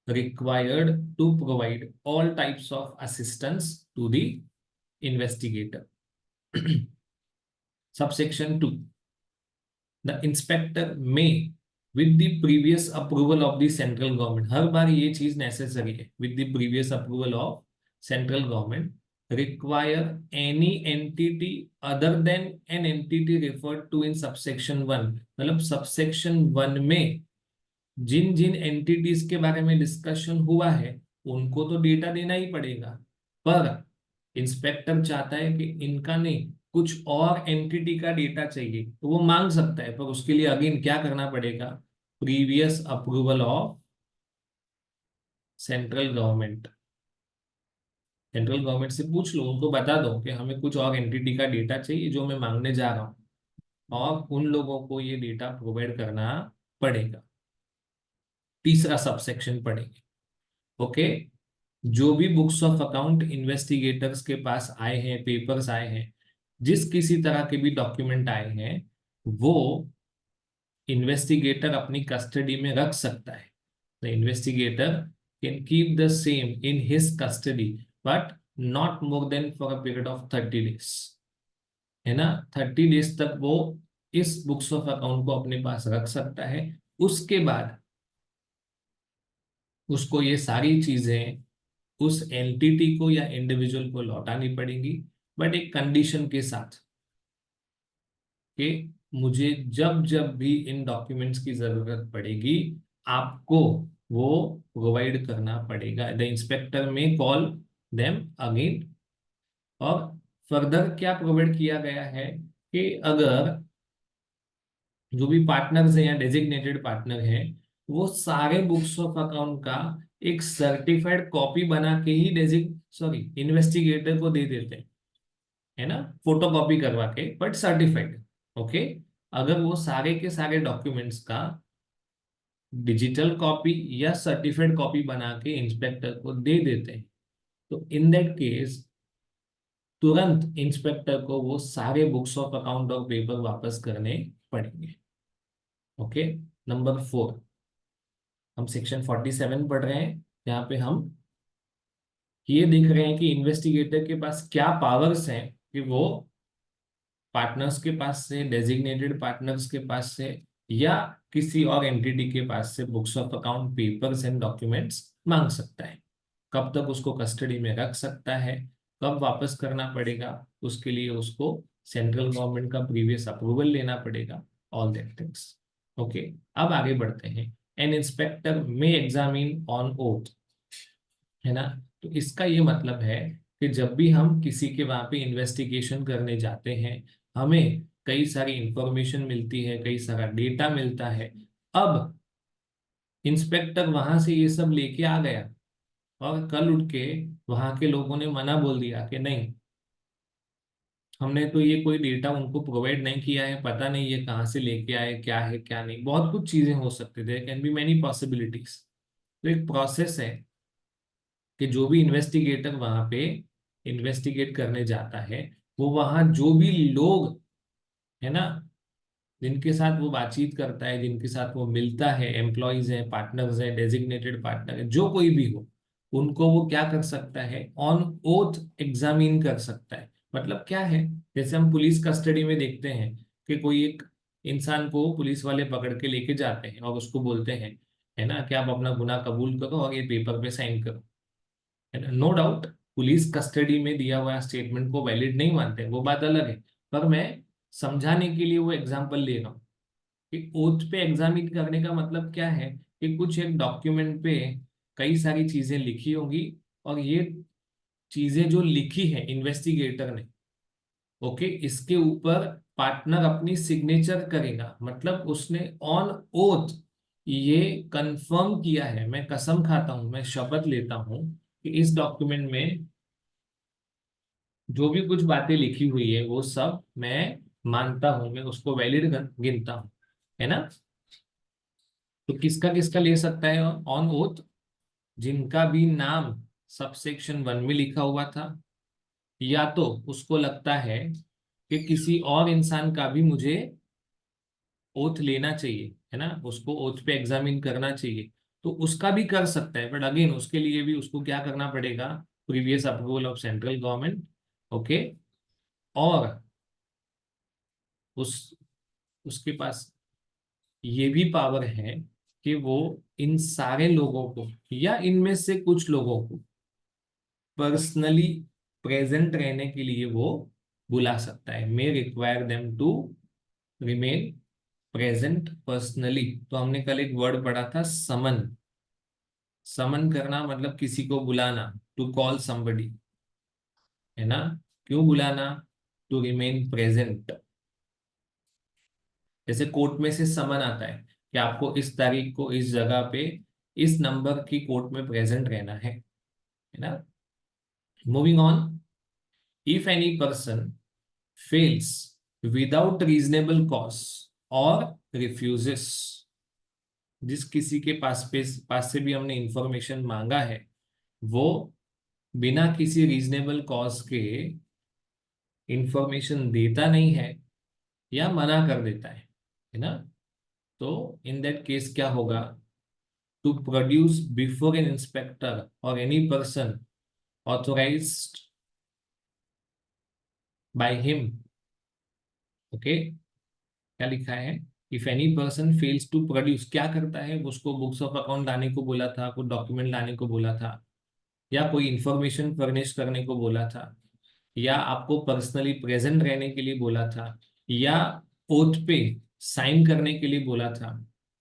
Speaker 1: required to provide all types of assistance to the investigator। Subsection 2, the inspector may with the previous approval of the central government, हर बार ये चीज necessary है, with the previous approval of central government, require any entity other than an entity referred to in subsection 1। मतलब subsection 1 में जिन जिन entities के बारे में discussion हुआ है उनको तो डेटा देना ही पड़ेगा, पर इंस्पेक्टर चाहता है कि इनका नहीं, कुछ और एंटिटी का डेटा चाहिए तो वो मांग सकता है, पर उसके लिए अगेन क्या करना पड़ेगा? Previous approval of central government. Central government से पूछ लो, उनको बता दो कि हमें कुछ और एंटिटी का डेटा चाहिए जो मैं मांगने जा रहा हूँ, और उन लोगों को ये डेटा प्रोवाइड करना पड़ेगा। तीसरा सबसेक्शन पढ़ेंगे। ओके, जो भी बुक्स ऑफ अकाउंट इन्वेस्टिगेटर्स के पास आए हैं, पेपर्स आए हैं, जिस किसी तरह के भी डॉक्यूमेंट आए हैं, वो इन्वेस्टिगेटर अपनी कस्टडी में रख सकता है। The investigator can keep the same in his custody but not more than for a period of 30 days, है ना। 30 days तक वो इस बुक्स ऑफ अकाउंट को अपने पास रख सकता है। उसके बाद उसको ये सारी चीजें उस एंटिटी को या इंडिविजुअल को लौटानी पड़ेगी, बट एक कंडीशन के साथ कि मुझे जब जब भी इन डॉक्यूमेंट्स की जरूरत पड़ेगी आपको वो प्रोवाइड करना पड़ेगा। द इंस्पेक्टर में कॉल देम अगेन। और फर्दर क्या प्रोवाइड किया गया है कि अगर जो भी पार्टनर्स हैं या डेजिग्नेटेड पार्टनर हैं, वो सारे बुक्स ऑफ अकाउंट का एक सर्टिफाइड कॉपी बना के ही इन्वेस्टिगेटर को दे देते हैं, है ना, फोटो कॉपी करवा के, बट सर्टिफाइड। ओके, अगर वो सारे के सारे डॉक्यूमेंट्स का डिजिटल कॉपी या सर्टिफाइड कॉपी बना के इंस्पेक्टर को दे देते हैं, तो इन दैट केस तुरंत इंस्पेक्टर को वो सारे बुक्स ऑफ अकाउंट और पेपर वापस करने पड़ेंगे। ओके, नंबर 4, हम सेक्शन 47 पढ़ रहे हैं, जहाँ पे हम ये देख रहे हैं कि इन्वेस्टिगेटर के पास क्या पावर्स हैं कि वो पार्टनर्स के पास से, डेजिग्नेटेड पार्टनर्स के पास से या किसी और एंटिटी के पास से books of account, papers and documents मांग सकता है। कब तक उसको कस्टडी में रख सकता है, कब वापस करना पड़ेगा, उसके लिए उसको सेंट्रल गवर्नमेंट का प्रीवियस अप्रूवल लेना पड़ेगा, ऑल दैट थिंग्स। ओके, अब आगे बढ़ते हैं। An inspector may examine on oath, है ना। तो इसका ये मतलब है कि जब भी हम किसी के वहां पे इन्वेस्टिगेशन करने जाते हैं, हमें कई सारी इंफॉर्मेशन मिलती है, कई सारा डेटा मिलता है। अब इंस्पेक्टर वहां से ये सब लेके आ गया और कल उठ के वहां के लोगों ने मना बोल दिया कि नहीं, हमने तो ये कोई डेटा उनको प्रोवाइड नहीं किया है, पता नहीं ये कहाँ से लेके आए, क्या है क्या नहीं, बहुत कुछ चीजें हो सकती है, कैन बी मेनी पॉसिबिलिटीज। तो एक प्रोसेस है कि जो भी इन्वेस्टिगेटर वहां पे इन्वेस्टिगेट करने जाता है, वो वहां जो भी लोग, है ना, जिनके साथ वो बातचीत करता है, जिनके साथ वो मिलता है, एम्प्लॉयज हैं, पार्टनर्स हैं, डेजिग्नेटेड पार्टनर है, जो कोई भी हो, उनको वो क्या कर सकता है, ऑन ओथ एग्जामिन कर सकता है। मतलब क्या है, जैसे हम पुलिस कस्टडी में देखते हैं कि कोई एक इंसान को पुलिस वाले पकड़ के लेके जाते हैं और उसको बोलते हैं, है ना, कि आप अपना गुनाह कबूल करो और ये पेपर पे साइन करो, है ना। नो डाउट पुलिस कस्टडी में दिया हुआ स्टेटमेंट को वैलिड नहीं मानते, वो बात अलग है। पर मैं समझाने के लिए वो एग्जांपल ले रहा हूँ कि ओथ पे एग्जामिन करने का मतलब क्या है, कि कुछ एक डॉक्यूमेंट पे कई सारी चीजें लिखी होंगी, और ये चीजें जो लिखी है इन्वेस्टिगेटर ने, ओके, इसके ऊपर पार्टनर अपनी सिग्नेचर करेगा, मतलब उसने ऑन ओथ ये कंफर्म किया है, मैं कसम खाता हूं, मैं शपथ लेता हूं कि इस डॉक्यूमेंट में जो भी कुछ बातें लिखी हुई है वो सब मैं मानता हूं, मैं उसको वैलिड गिनता हूं, है ना। तो किसका किसका ले सकता है ऑन ओथ, जिनका भी नाम सबसेक्शन 1 में लिखा हुआ था, या तो उसको लगता है कि किसी और इंसान का भी मुझे ओथ लेना चाहिए, है ना, उसको ओथ पे एग्जामिन करना चाहिए, तो उसका भी कर सकता है। बट अगेन उसके लिए भी उसको क्या करना पड़ेगा, previous approval of central government. Okay, और उस उसके पास ये भी पावर है कि वो इन सारे लोगों को या इनमें से कुछ लोगों को पर्सनली प्रेजेंट रहने के लिए वो बुला सकता है, may require them to remain present personally. तो हमने कल एक वर्ड पढ़ा था, समन। समन करना मतलब किसी को बुलाना, टू कॉल समबडी, है ना। क्यों बुलाना, टू रिमेन प्रेजेंट। जैसे कोर्ट में से समन आता है कि आपको इस तारीख को इस जगह पे इस नंबर की कोर्ट में प्रेजेंट रहना है ना। Moving on, if any person fails without reasonable cause और रिफ्यूजेस, जिस किसी के पास से भी हमने इंफॉर्मेशन मांगा है, वो बिना किसी रीजनेबल कॉज के इंफॉर्मेशन देता नहीं है या मना कर देता है ना। तो इन दैट केस क्या होगा, to produce before an inspector और any person authorised by him. Okay, क्या लिखा है, if any person fails to produce, क्या करता है, उसको बुक्स ऑफ अकाउंट लाने को बोला था, कुछ डॉक्यूमेंट लाने को बोला था, या कोई इंफॉर्मेशन फर्निश करने को बोला था, या आपको पर्सनली प्रेजेंट रहने के लिए बोला था, या ओथ पे साइन करने के लिए बोला था।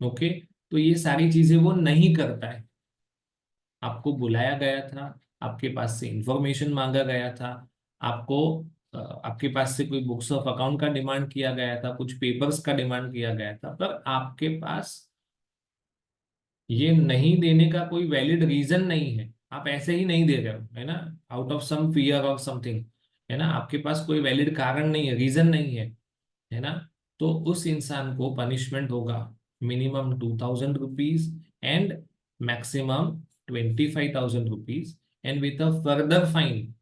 Speaker 1: ओके, तो ये सारी चीजें वो नहीं करता है। आपको बुलाया गया था, आपके पास से इंफॉर्मेशन मांगा गया था, आपको आपके पास से कोई बुक्स ऑफ अकाउंट का डिमांड किया गया था, कुछ पेपर्स का डिमांड किया गया था, पर आपके पास ये नहीं देने का कोई वैलिड रीजन नहीं है, आप ऐसे ही नहीं दे रहे हो, है ना, आउट ऑफ सम फियर और समथिंग, है ना, आपके पास कोई वैलिड कारण नहीं है, रीजन नहीं है ना। तो उस इंसान को पनिशमेंट होगा minimum 2,000 rupees and maximum 25,000 rupees, and with a further fine,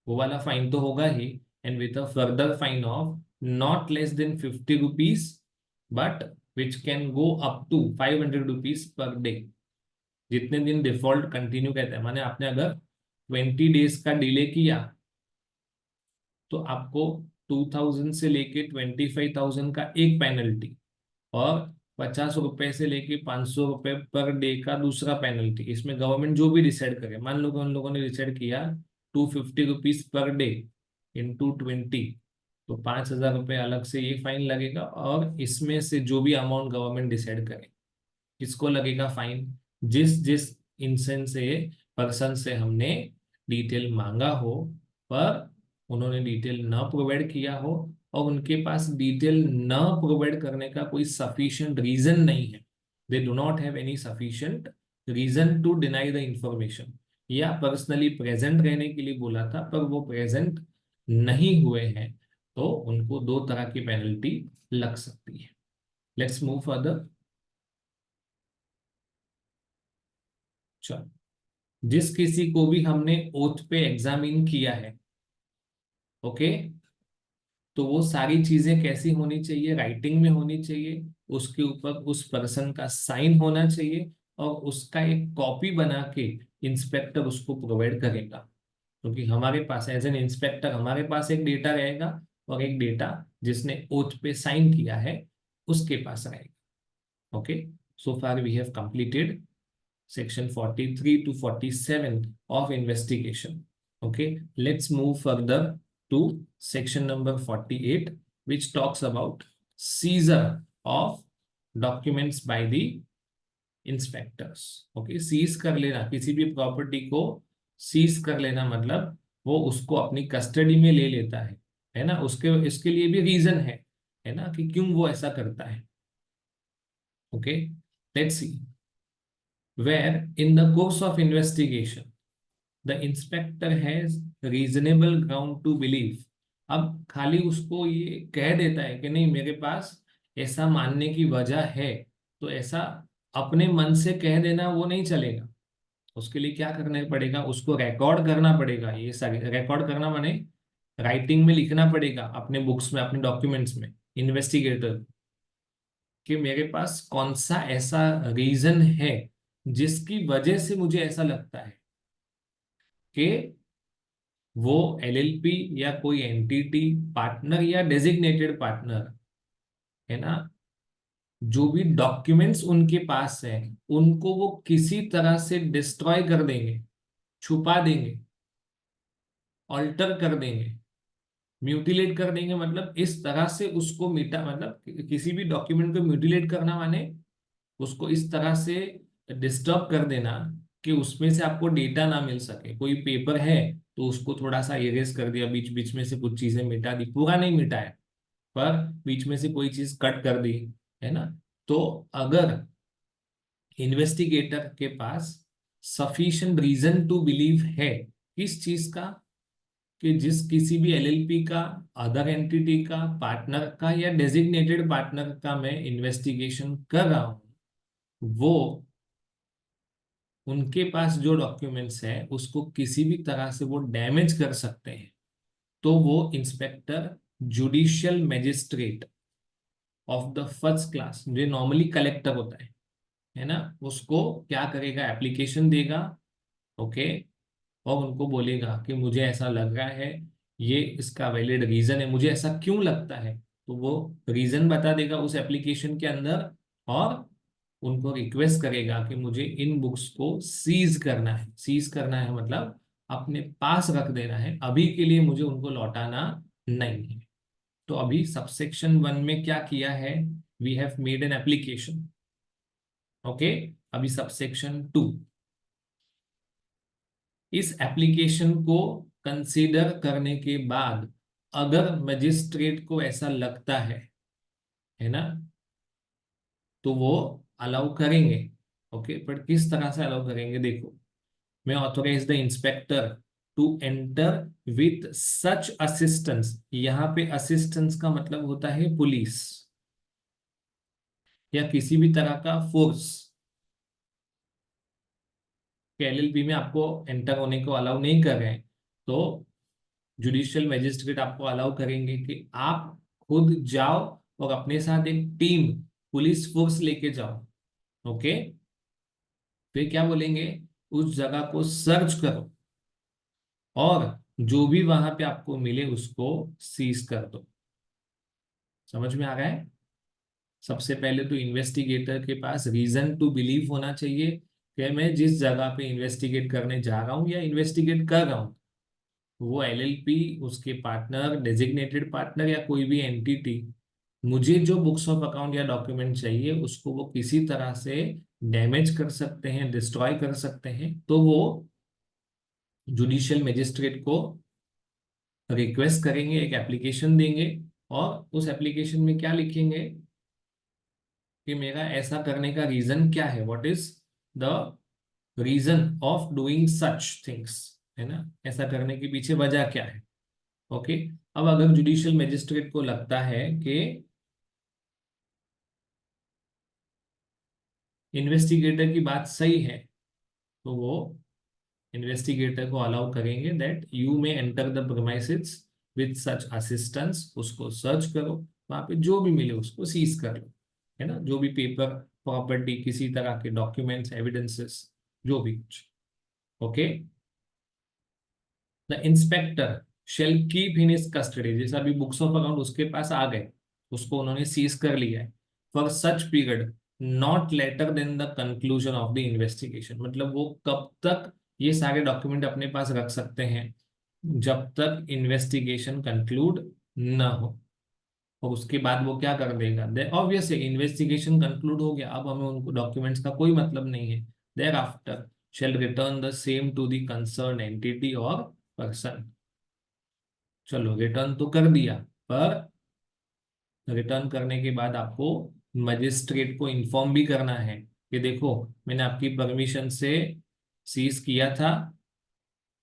Speaker 1: वो वाला फाइन तो होगा ही, and with a further fine of not less than 50 rupees, but which can go up to 500 rupees per day. जितने दिन default continue कहते हैं, माने आपने अगर 20 डेज का डिले किया, तो आपको 2,000 से लेके 25,000 का एक पेनल्टी, और 50 रुपए से लेके 500 रुपए पर डे का दूसरा पेनल्टी। इसमें गवर्नमेंट जो भी डिसाइड करे, मान लो कि उन लोगों ने डिसाइड किया 250 रुपीज पर डे इंटू 20, तो 5,000 रुपये अलग से ये फाइन लगेगा। और इसमें से जो भी अमाउंट गवर्नमेंट डिसाइड करे, किसको लगेगा फाइन? जिस जिस इंसान से, पर्सन से हमने डिटेल मांगा हो, पर उन्होंने डिटेल न प्रोवाइड किया हो, और उनके पास डिटेल न प्रोवाइड करने का कोई सफिशिएंट रीजन नहीं है, they do not have any sufficient reason to deny the information, या पर्सनली प्रेजेंट रहने के लिए बोला था पर वो प्रेजेंट नहीं हुए हैं, तो उनको 2 तरह की पेनल्टी लग सकती है। Let's move further. चलो, जिस किसी को भी हमने ओथ पे एग्जामिन किया है, ओके, तो वो सारी चीजें कैसी होनी चाहिए? राइटिंग में होनी चाहिए, उसके ऊपर उस पर्सन का साइन होना चाहिए, और उसका एक कॉपी बना के इंस्पेक्टर उसको प्रोवाइड करेगा। क्योंकि हमारे पास एज एन इंस्पेक्टर हमारे पास एक डेटा रहेगा, और एक डेटा जिसने ओथ पे साइन किया है उसके पास रहेगा। Okay, so far we have completed section 43 to 47 of investigation. Okay, let's move further to section number 48, which talks about seizure of documents by the inspectors. Okay, seize कर लेना किसी भी प्रॉपर्टी को, सीज कर लेना मतलब वो उसको अपनी कस्टडी में ले लेता है ना? उसके इसके लिए भी रीजन है ना, कि क्यों वो ऐसा करता है। Okay, let's C. Where in the course of investigation the inspector has reasonable ground to believe, अब खाली उसको ये कह देता है कि नहीं मेरे पास ऐसा मानने की वजह है, तो ऐसा अपने मन से कह देना वो नहीं चलेगा। उसके लिए क्या करना पड़ेगा? उसको रिकॉर्ड करना पड़ेगा। ये सारी रिकॉर्ड करना माने राइटिंग में लिखना पड़ेगा अपने बुक्स में, अपने डॉक्यूमेंट्स में, इन्वेस्टिगेटर, कि मेरे पास कौन सा ऐसा रीजन है जिसकी वजह से मुझे ऐसा लगता है कि वो एलएलपी या कोई एंटिटी, पार्टनर या डेजिग्नेटेड पार्टनर, है ना, जो भी डॉक्यूमेंट्स उनके पास है उनको वो किसी तरह से डिस्ट्रॉय कर देंगे, छुपा देंगे, ऑल्टर कर देंगे, म्यूटिलेट कर देंगे। मतलब इस तरह से उसको मिटा, मतलब किसी भी डॉक्यूमेंट को म्यूटिलेट करना माने उसको इस तरह से डिस्टर्ब कर देना कि उसमें से आपको डेटा ना मिल सके। कोई पेपर है तो उसको थोड़ा सा इरेज कर दिया, बीच बीच में से कुछ चीजें मिटा दी, पूरा नहीं मिटाया पर बीच में से कोई चीज कट कर दी, है ना। तो अगर इन्वेस्टिगेटर के पास सफिशिएंट रीजन टू बिलीव है किस चीज का, कि जिस किसी भी एलएलपी का, अदर एंटिटी का, पार्टनर का या डेजिग्नेटेड पार्टनर का मैं इन्वेस्टिगेशन कर रहा हूं, वो उनके पास जो डॉक्यूमेंट्स है उसको किसी भी तरह से वो डैमेज कर सकते हैं, तो वो inspector judicial magistrate of the first class, जो नॉर्मली कलेक्टर होता है ना, उसको क्या करेगा? एप्लीकेशन देगा। ओके, और उनको बोलेगा कि मुझे ऐसा लग रहा है, ये इसका वैलिड रीजन है, मुझे ऐसा क्यों लगता है, तो वो रीजन बता देगा उस एप्लीकेशन के अंदर, और उनको रिक्वेस्ट करेगा कि मुझे इन बुक्स को सीज करना है। सीज करना है मतलब अपने पास रख देना है, अभी के लिए मुझे उनको लौटाना नहीं है। तो अभी सबसेक्शन 1 में क्या किया है? We have made an application. Okay, अभी सबसेक्शन 2, इस एप्लीकेशन को कंसीडर करने के बाद अगर मजिस्ट्रेट को ऐसा लगता है ना, तो वो अलाउ करेंगे। ओके, पर किस तरह से अलाउ करेंगे? देखो, मैं authorise the inspector to enter with such assistance. यहाँ पे असिस्टेंस का मतलब होता है पुलिस या किसी भी तरह का फोर्स। एलएलपी में आपको एंटर होने को अलाउ नहीं कर रहे हैं, तो जुडिशियल मैजिस्ट्रेट आपको अलाउ करेंगे कि आप खुद जाओ और अपने साथ एक टीम, पुलिस फोर्स लेके जाओ। ओके, फिर क्या बोलेंगे? उस जगह को सर्च करो और जो भी वहां पे आपको मिले उसको सीज कर दो। समझ में आ रहा है? सबसे पहले तो इन्वेस्टिगेटर के पास रीजन टू बिलीव होना चाहिए कि मैं जिस जगह पे इन्वेस्टिगेट करने जा रहा हूं या इन्वेस्टिगेट कर रहा हूं वो एलएलपी, उसके पार्टनर, डेजिग्नेटेड पार्टनर या कोई भी एंटिटी, मुझे जो बुक्स ऑफ अकाउंट या डॉक्यूमेंट चाहिए उसको वो किसी तरह से डैमेज कर सकते हैं, डिस्ट्रॉय कर सकते हैं, तो वो जुडिशियल मजिस्ट्रेट को रिक्वेस्ट करेंगे, एक एप्लीकेशन देंगे, और उस एप्लीकेशन में क्या लिखेंगे कि मेरा ऐसा करने का रीजन क्या है, what is the reason of doing such things, है ना, ऐसा करने के पीछे वजह क्या है। ओके। अब अगर जुडिशियल मजिस्ट्रेट को लगता है कि इन्वेस्टिगेटर की बात सही है, तो वो इन्वेस्टिगेटर को अलाउ करेंगे that you may enter the premises with such assistance, उसको सर्च करो, वहां पे जो भी मिले उसको सीज कर लो, है ना, जो भी पेपर, प्रॉपर्टी, किसी तरह के डॉक्यूमेंट्स, एविडेंसेस, जो भी कुछ। Okay. The inspector shall keep in his custody, जैसे अभी बुक्स ऑफ अकाउंट उसके पास आ गए, उसको उन्होंने सीज कर लिया है, for such period not later than the conclusion of the investigation, मतलब वो कब तक ये सारे डॉक्यूमेंट अपने पास रख सकते हैं, जब तक इन्वेस्टिगेशन कंक्लूड न हो। और उसके बाद वो क्या कर देगा, ऑब्वियसली इन्वेस्टिगेशन कंक्लूड हो गया, अब हमें उनको डॉक्यूमेंट्स का कोई मतलब नहीं है, thereafter shall return the same to the concern entity और पर्सन। चलो रिटर्न तो कर दिया, पर रिटर्न करने के बाद आपको मजिस्ट्रेट को इन्फॉर्म भी करना है कि देखो, मैंने आपकी परमिशन से सीज किया था,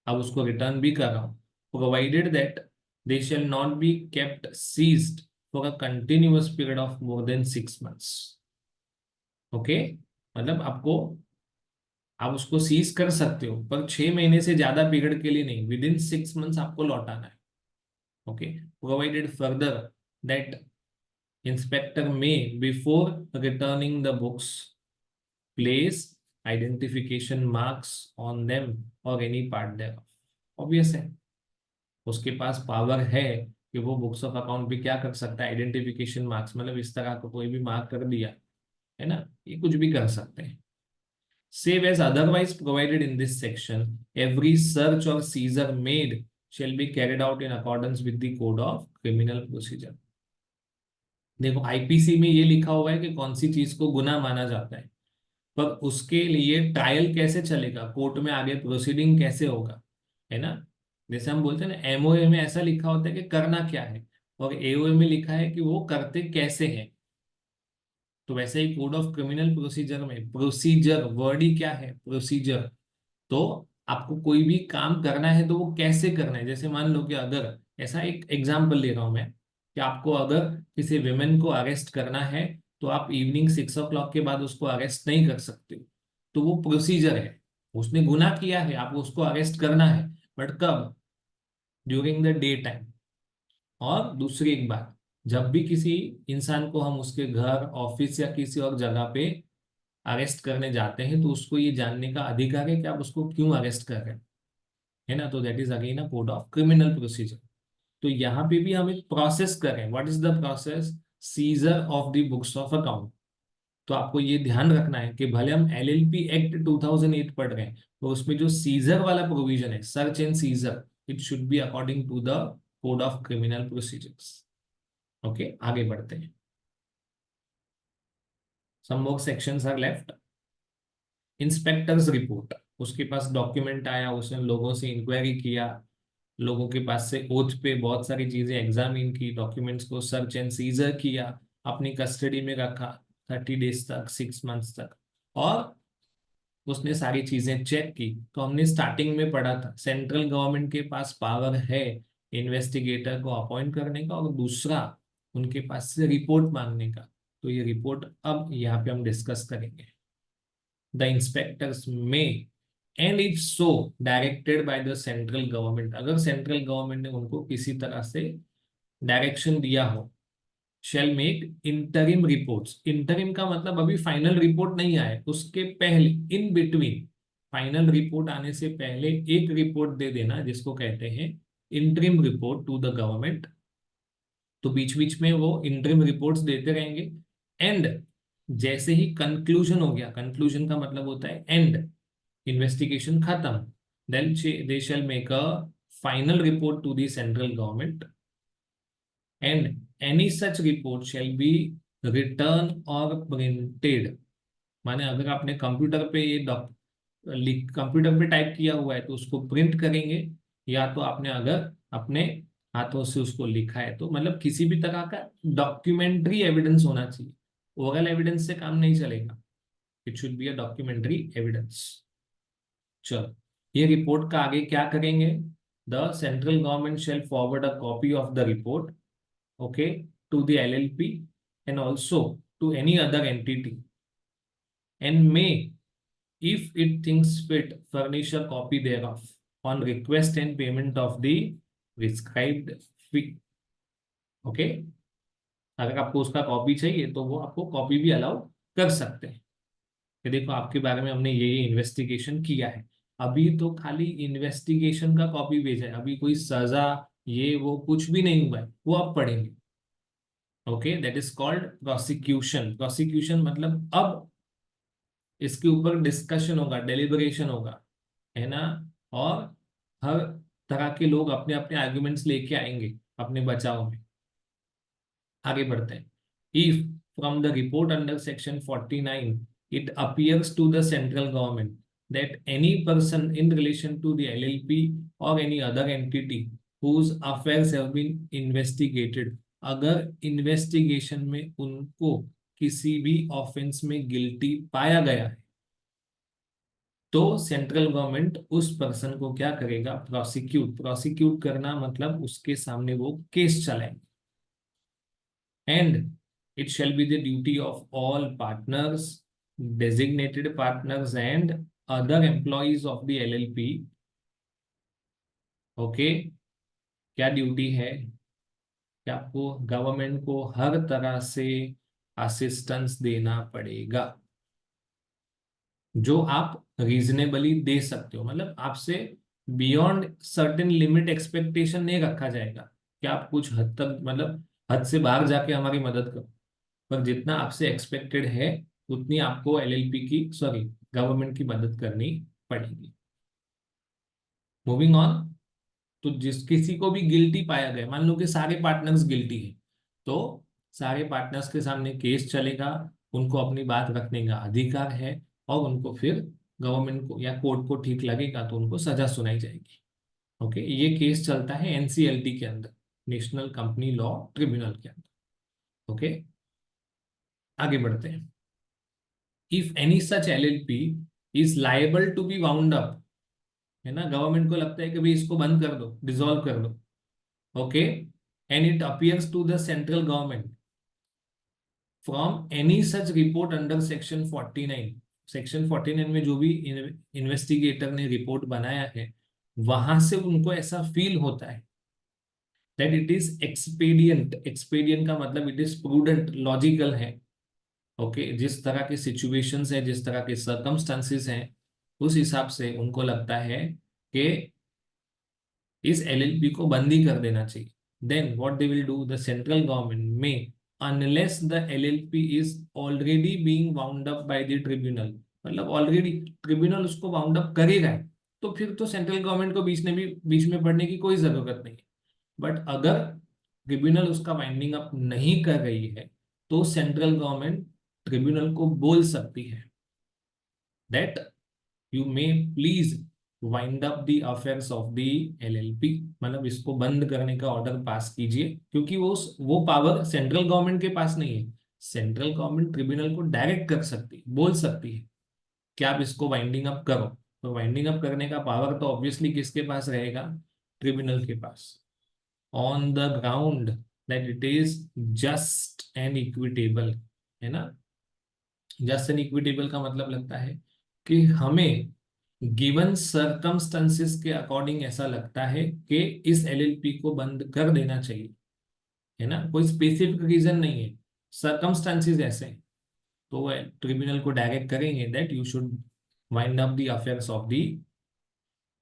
Speaker 1: अब उसको रिटर्न भी कर रहा हूं, provided that they shall not be kept seized for a continuous period of more than 6 months। Okay. मतलब आपको, आप उसको सीज कर सकते हो, पर 6 महीने से ज्यादा पीरियड के लिए नहीं, विद इन 6 months आपको लौटाना है। Okay. Provided further that inspector may, before returning the books, place identification marks on them or any part thereof। Obvious है, उसके पास पावर है कि वो बुक्स ऑफ अकाउंट भी क्या कर सकता है, आइडेंटिफिकेशन मार्क्स, मतलब इस तरह का कोई भी मार्क कर दिया, है ना, ये कुछ भी कर सकते हैं। Save as otherwise provided in this section, every search or seizure made shall be carried out in accordance with the code of criminal procedure। देखो आईपीसी में ये लिखा हुआ है कि कौन सी चीज को गुनाह माना जाता है, पर उसके लिए ट्रायल कैसे चलेगा, कोर्ट में आगे प्रोसीडिंग कैसे होगा, है ना। जैसे हम बोलते हैं ना, एमओए में ऐसा लिखा होता है कि करना क्या है, और एओए में लिखा है कि वो करते कैसे हैं। तो वैसे ही कोड ऑफ क्रिमिनल प्रोसीजर में प्रोसीजर वर्ड ही क्या है, प्रोसीजर। तो आपको कोई भी काम करना है तो वो कैसे करना है, जैसे मान लो कि अगर, ऐसा एक एग्जांपल ले रहा हूं मैं, कि आपको अगर किसी विमेन को अरेस्ट करना है, तो आप इवनिंग 6 o'clock के बाद उसको अरेस्ट नहीं कर सकते हो। तो वो प्रोसीजर है, उसने गुनाह किया है, आपको उसको अरेस्ट करना है, बट कब, ड्यूरिंग द डे टाइम। और दूसरी एक बात, जब भी किसी इंसान को हम उसके घर, ऑफिस या किसी और जगह पे अरेस्ट करने जाते हैं, तो उसको ये जानने का अधिकार है कि आप उसको क्यों अरेस्ट कर रहे हैं, है ना। तो that is again a code of criminal procedure. तो यहाँ पे भी हम एक प्रोसेस करें, what is the process, scissor of the books of account. तो आपको ये ध्यान रखना है कि भले हम एलएलपी एक्ट 2008 पढ़ रहे हैं, तो उसमें जो सीजर वाला प्रोविजन है, search and seizure, it should be according to the code of criminal procedures. Okay, आगे बढ़ते हैं। Some more sections are left. Inspector's report, उसके पास डॉक्यूमेंट आया, उसने लोगों से इंक्वायरी किया, लोगों के पास से ओथ पे बहुत सारी चीजें एग्जामिन की, डॉक्यूमेंट्स को सर्च एंड सीजर किया, अपनी कस्टडी में रखा 30 days तक, 6 months तक, और उसने सारी चीजें चेक की। तो हमने स्टार्टिंग में पढ़ा था, सेंट्रल गवर्नमेंट के पास पावर है इन्वेस्टिगेटर को अपॉइंट करने का, और दूसरा उनके पास से रिपोर्ट मांगने का। तो ये रिपोर्ट अब यहाँ पे हम डिस्कस करेंगे। द इंस्पेक्टर्स में, and if so directed by the central government, अगर सेंट्रल गवर्नमेंट ने उनको किसी तरह से डायरेक्शन दिया हो, shell make interim reports. Interim का मतलब अभी फाइनल रिपोर्ट नहीं आए उसके पहले, इन बिटवीन, फाइनल रिपोर्ट आने से पहले एक रिपोर्ट दे देना, जिसको कहते हैं interim report to the government. तो बीच बीच में वो इंटरिम रिपोर्ट्स देते रहेंगे, एंड जैसे ही कंक्लूजन हो गया, कंक्लूजन का मतलब होता है एंड, इन्वेस्टिगेशन खत्म, then they shall make a final report to the central government and any such report shall be return और प्रिंटेड। माने अगर आपने कंप्यूटर पे ये कंप्यूटर पे टाइप किया हुआ है तो उसको प्रिंट करेंगे, या तो आपने अगर अपने हाथों से उसको लिखा है तो मतलब किसी भी तरह का डॉक्यूमेंट्री एविडेंस होना चाहिए। ओरल एविडेंस से काम नहीं चलेगा, it should be a documentary evidence. चलो, ये रिपोर्ट का आगे क्या करेंगे? The central government shall forward a copy of the report, okay, to the LLP and also to any other entity, and may, if it thinks fit, furnish a copy thereof on request and payment of the prescribed fee. Okay, अगर आपको उसका copy चाहिए तो वो आपको copy भी allow कर सकते हैं कि देखो आपके बारे में हमने ये इन्वेस्टिगेशन किया है। अभी तो खाली इन्वेस्टिगेशन का कॉपी भेजा है, अभी कोई सजा ये वो कुछ भी नहीं हुआ है, वो आप पढ़ेंगे। Okay, that is called prosecution. Prosecution मतलब अब इसके ऊपर डिस्कशन होगा, डेलिबरेशन होगा, है ना। और हर तरह के लोग अपने अपने आर्ग्यूमेंट्स लेके आएंगे अपने बचाव में। आगे बढ़ते हैं। If from the report under section 49 it appears to the central government that any person in relation to the LLP or any other entity whose affairs have been investigated, अगर इन्वेस्टिगेशन में उनको किसी भी ऑफेंस में guilty पाया गया है तो सेंट्रल गवर्नमेंट उस पर्सन को क्या करेगा? प्रोसिक्यूट। प्रोसिक्यूट करना मतलब उसके सामने वो केस चलाएंगे। And it shall be the duty of all partners, designated partners and other employees of the LLP. Okay, क्या ड्यूटी है कि आपको गवर्नमेंट को हर तरह से असिस्टेंस देना पड़ेगा जो आप रीजनेबली दे सकते हो। मतलब आपसे बियॉन्ड सर्टेन लिमिट एक्सपेक्टेशन नहीं रखा जाएगा कि आप कुछ हद तक मतलब हद से बाहर जाके हमारी मदद करो, पर जितना आपसे एक्सपेक्टेड है उतनी आपको एलएलपी की सॉरी गवर्नमेंट की मदद करनी पड़ेगी। Moving on. तो जिस किसी को भी गिल्टी पाया गया, मान लो कि सारे पार्टनर्स गिल्टी हैं, तो सारे पार्टनर्स के सामने केस चलेगा, उनको अपनी बात रखने का अधिकार है और उनको फिर गवर्नमेंट को या कोर्ट को ठीक लगेगा तो उनको सजा सुनाई जाएगी। ओके, ये केस चलता है एनसीएलटी के अंदर, नेशनल कंपनी लॉ ट्रिब्यूनल के अंदर। ओके, आगे बढ़ते हैं। If any such LLP is liable to be wound up, है ना, गवर्नमेंट को लगता है कि भाई इसको बंद कर दो, डिसॉल्व कर दो, okay, and it appears to the central government from any such report under section 49। Section 49 में जो भी इन्वेस्टिगेटर ने रिपोर्ट बनाया है वहां से उनको ऐसा फील होता है that it is expedient. Expedient का मतलब इट इज प्रूडेंट, लॉजिकल है। ओके, जिस तरह के सिचुएशंस है, जिस तरह के सर्कमस्टांसिस हैं, उस हिसाब से उनको लगता है कि इस एलएलपी को बंद ही कर देना चाहिए। Then what they will do, the central government may unless the LLP is already being wound up by the tribunal, मतलब ऑलरेडी ट्रिब्यूनल उसको वाउंड अप करेगा है, तो फिर तो सेंट्रल गवर्नमेंट को बीच में पड़ने की कोई जरूरत नहीं है। बट अगर ट्रिब्यूनल उसका वाइंडिंग अप नहीं कर रही है तो सेंट्रल गवर्नमेंट ट्रिब्यूनल को बोल सकती है that you may please wind up the affairs of the LLP, मतलब इसको बंद करने का ऑर्डर पास कीजिए, क्योंकि वो पावर सेंट्रल गवर्नमेंट के पास नहीं है। सेंट्रल गवर्नमेंट ट्रिब्यूनल को डायरेक्ट कर सकती है, बोल सकती है कि आप इसको वाइंडिंग अप करो। तो वाइंडिंग अप करने का पावर तो ऑब्वियसली किसके पास रहेगा? ट्रिब्यूनल के पास, on the ground that it is just and equitable, है ना। जस्ट एंड इक्विटेबल का मतलब लगता है कि हमें गिवन सर्कमस्टेंसेस के अकॉर्डिंग ऐसा लगता है कि इस एलएलपी को बंद कर देना चाहिए, है ना, कोई स्पेसिफिक रीजन नहीं है, सर्कमस्टेंसेस ऐसे हैं, तो वो ट्रिब्यूनल को डायरेक्ट करेंगे that you should wind up the affairs of the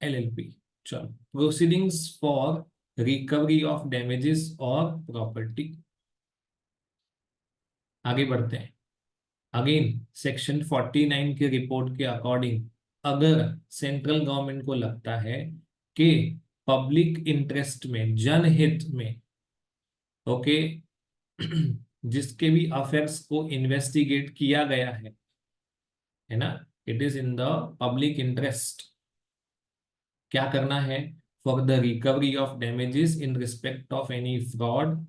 Speaker 1: LLP. चलो, proceedings for recovery of damages और प्रॉपर्टी, आगे बढ़ते हैं। अगेन सेक्शन 49 के रिपोर्ट के अकॉर्डिंग अगर सेंट्रल गवर्नमेंट को लगता है कि पब्लिक इंटरेस्ट में, जनहित में, ओके, जिसके भी अफेयर्स को इन्वेस्टिगेट किया गया है ना, it is in the public interest, क्या करना है, for the recovery of damages in respect of any fraud,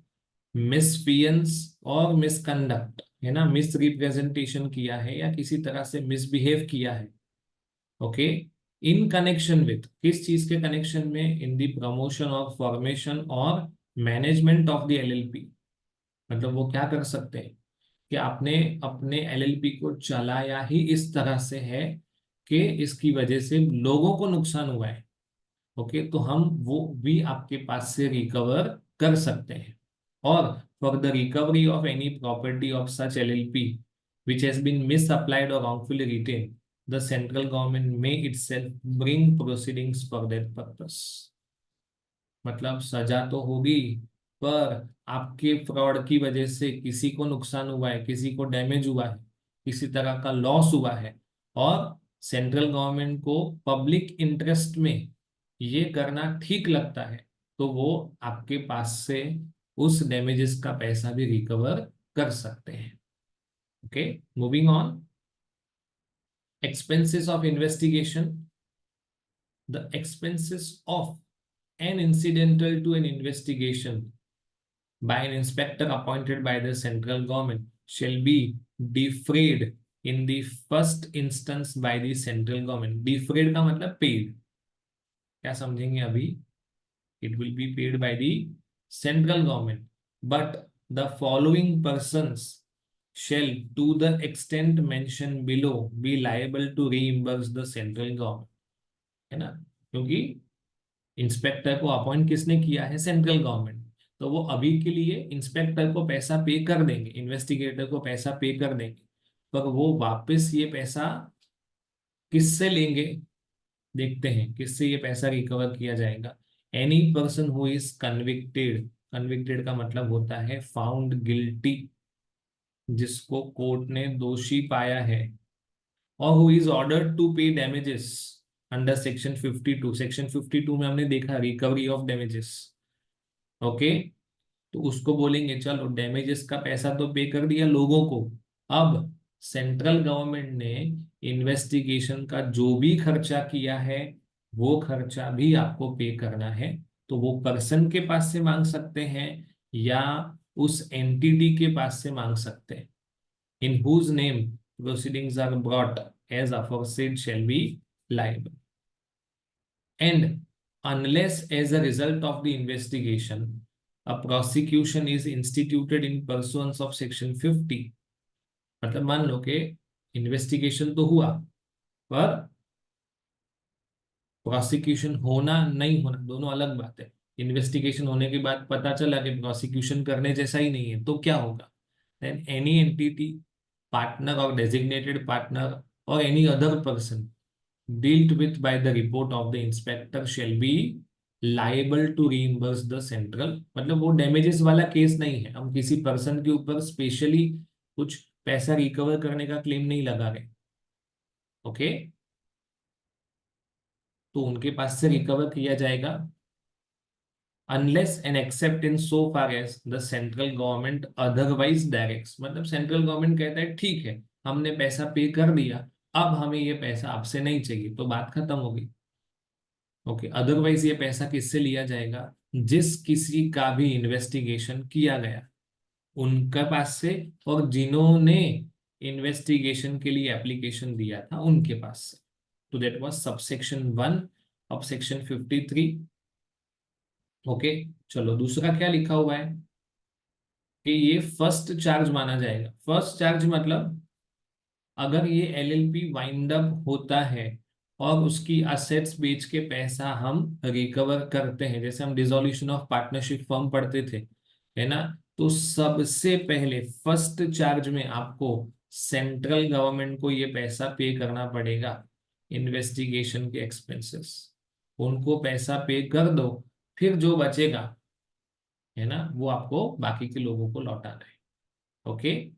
Speaker 1: misfeasance और मिसकंडक्ट, है ना, मिस रिप्रेजेंटेशन किया है या किसी तरह से मिसबिहेव किया है, ओके, इन कनेक्शन विथ, किस चीज के कनेक्शन में, इन द प्रमोशन और फॉर्मेशन और मैनेजमेंट ऑफ द एलएलपी, मतलब वो क्या कर सकते हैं कि आपने अपने एलएलपी को चलाया ही इस तरह से है कि इसकी वजह से लोगों को नुकसान हुआ है, ओके, तो हम वो भी आपके पास से रिकवर कर सकते हैं। और for the recovery of any property of such LLP which has been misapplied or wrongfully retained, the central government may itself bring proceedings for that purpose। मतलब सजा तो होगी, पर आपके फ्रॉड की वजह से किसी को नुकसान हुआ है, किसी को डैमेज हुआ है, किसी तरह का लॉस हुआ है, और सेंट्रल गवर्नमेंट को पब्लिक इंटरेस्ट में ये करना ठीक लगता है, तो वो आपके पास से उस डैमेजेस का पैसा भी रिकवर कर सकते हैं। Okay, moving on, expenses of investigation, the expenses of an incidental to an investigation by an inspector appointed by the central government shall be defrayed in the first instance by the central government। defrayed का मतलब paid, क्या समझेंगे अभी, it will be paid by the central government, but the following persons shall to the extent mentioned below be liable to reimburse the central government, है ना, क्योंकि inspector को appoint किसने किया है, सेंट्रल गवर्नमेंट, तो वो अभी के लिए इंस्पेक्टर को पैसा पे कर देंगे, इन्वेस्टिगेटर को पैसा पे कर देंगे, पर वो वापस ये पैसा किससे लेंगे, देखते हैं किससे ये पैसा रिकवर किया जाएगा। Any person who is convicted, convicted का मतलब होता है फाउंड गिल्टी, जिसको कोर्ट ने दोषी पाया है, और हु इज ऑर्डर्ड टू पे डैमेजेस अंडर सेक्शन 52। सेक्शन 52 में हमने देखा रिकवरी ऑफ डैमेजेस, ओके, तो उसको बोलेंगे चलो डैमेजेस का पैसा तो पे कर दिया लोगों को, अब सेंट्रल गवर्नमेंट ने इन्वेस्टिगेशन का जो भी खर्चा किया है वो खर्चा भी आपको पे करना है, तो वो पर्सन के पास से मांग सकते हैं या उस एंटिटी के पास से मांग सकते हैं, in whose name proceedings are brought as aforesaid shall be liable, and unless as a result of the investigation a prosecution is instituted in pursuance of section 50, मतलब मान लो कि इन्वेस्टिगेशन तो हुआ, पर प्रोसिक्यूशन होना नहीं होना दोनों अलग बात है। इन्वेस्टिगेशन होने के बाद पता चला कि प्रोसिक्यूशन करने जैसा ही नहीं है, तो क्या होगा, देन एनी एंटिटी, पार्टनर और डेजिग्नेटेड पार्टनर और any other person dealt with by the report of the inspector shall be liable to reimburse the central, मतलब वो डैमेजेस वाला केस नहीं है, हम किसी पर्सन के ऊपर स्पेशली कुछ पैसा रिकवर करने का क्लेम नहीं लगा रहे, ओके, तो उनके पास से रिकवर किया जाएगा, unless and except in so far as the central government otherwise directs, मतलब सेंट्रल गवर्नमेंट कहता है ठीक है हमने पैसा पे कर दिया, अब हमें ये पैसा आपसे नहीं चाहिए, तो बात खत्म हो गई, ओके, अदरवाइज ये पैसा किससे लिया जाएगा, जिस किसी का भी इन्वेस्टिगेशन किया गया उनके पास से, और जिन्होंने इन्वेस्टिगेशन के लिए एप्लीकेशन दिया था उनके पास से, तो that was subsection 1 of section 53, okay. चलो दूसरा क्या लिखा हुआ है कि ये फर्स्ट चार्ज माना जाएगा, फर्स्ट चार्ज मतलब अगर ये एलएलपी वाइंड अप होता है और उसकी असेट्स बेच के पैसा हम रिकवर करते हैं, जैसे हम डिसोल्यूशन ऑफ पार्टनरशिप फर्म पढ़ते थे, है ना, तो सबसे पहले फर्स्ट चार्ज में आपको सेंट्रल गवर्नमेंट को ये पैसा पे करना पड़ेगा, इन्वेस्टिगेशन के एक्सपेंसेस, उनको पैसा पे कर दो, फिर जो बचेगा, है ना, वो आपको बाकी के लोगों को लौटाना है, ओके।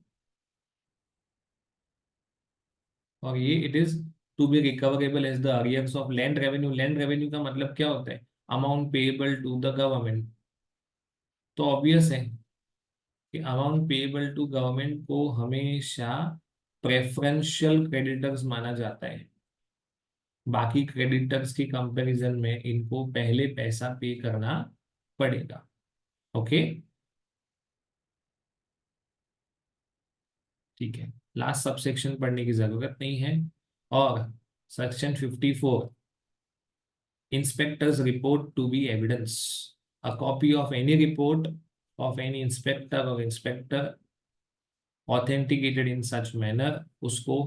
Speaker 1: और ये it is to be recoverable as the arrears of land revenue, land revenue का मतलब क्या होता है, amount payable to the government, तो ऑब्वियस है कि अमाउंट पेएबल टू गवर्नमेंट को हमेशा प्रेफरेंशियल क्रेडिटर्स माना जाता है। बाकी क्रेडिटर्स की कंपैरिजन में इनको पहले पैसा पे करना पड़ेगा। ओके, ठीक है, लास्ट सबसेक्शन पढ़ने की जरूरत नहीं है। और section 54, inspector's report to be evidence. A copy of any report of any inspector or inspector authenticated in such manner उसको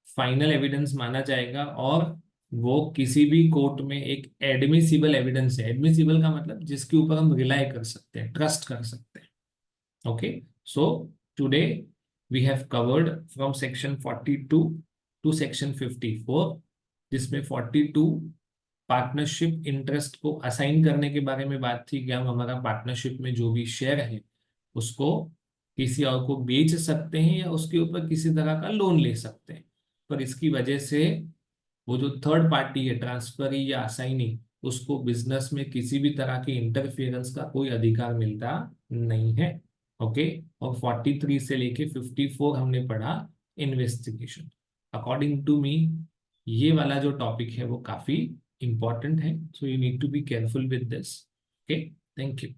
Speaker 1: फाइनल एविडेंस माना जाएगा, और वो किसी भी कोर्ट में एक एडमिसिबल एविडेंस है। एडमिसिबल का मतलब जिसके ऊपर हम रिलाई कर सकते हैं, ट्रस्ट कर सकते हैं। Okay, so today we have covered from section 42 to section 54, जिसमें 42 पार्टनरशिप इंटरेस्ट को असाइन करने के बारे में बात थी कि हम हमारा पार्टनरशिप में जो भी शेयर है उसको किसी और को बेच सकते हैं या उसके ऊपर किसी तरह का लोन ले सकते हैं। पर इसकी वजह से वो जो थर्ड पार्टी है, ट्रांसफरी या असाइनी, उसको बिजनेस में किसी भी तरह के इंटरफेरेंस का कोई अधिकार मिलता नहीं है। ओके, और 43 से लेके 54 हमने पढ़ा इन्वेस्टिगेशन। अकॉर्डिंग टू मी ये वाला जो टॉपिक है वो काफी इंपॉर्टेंट है, so you need to be careful with this. Okay, thank you.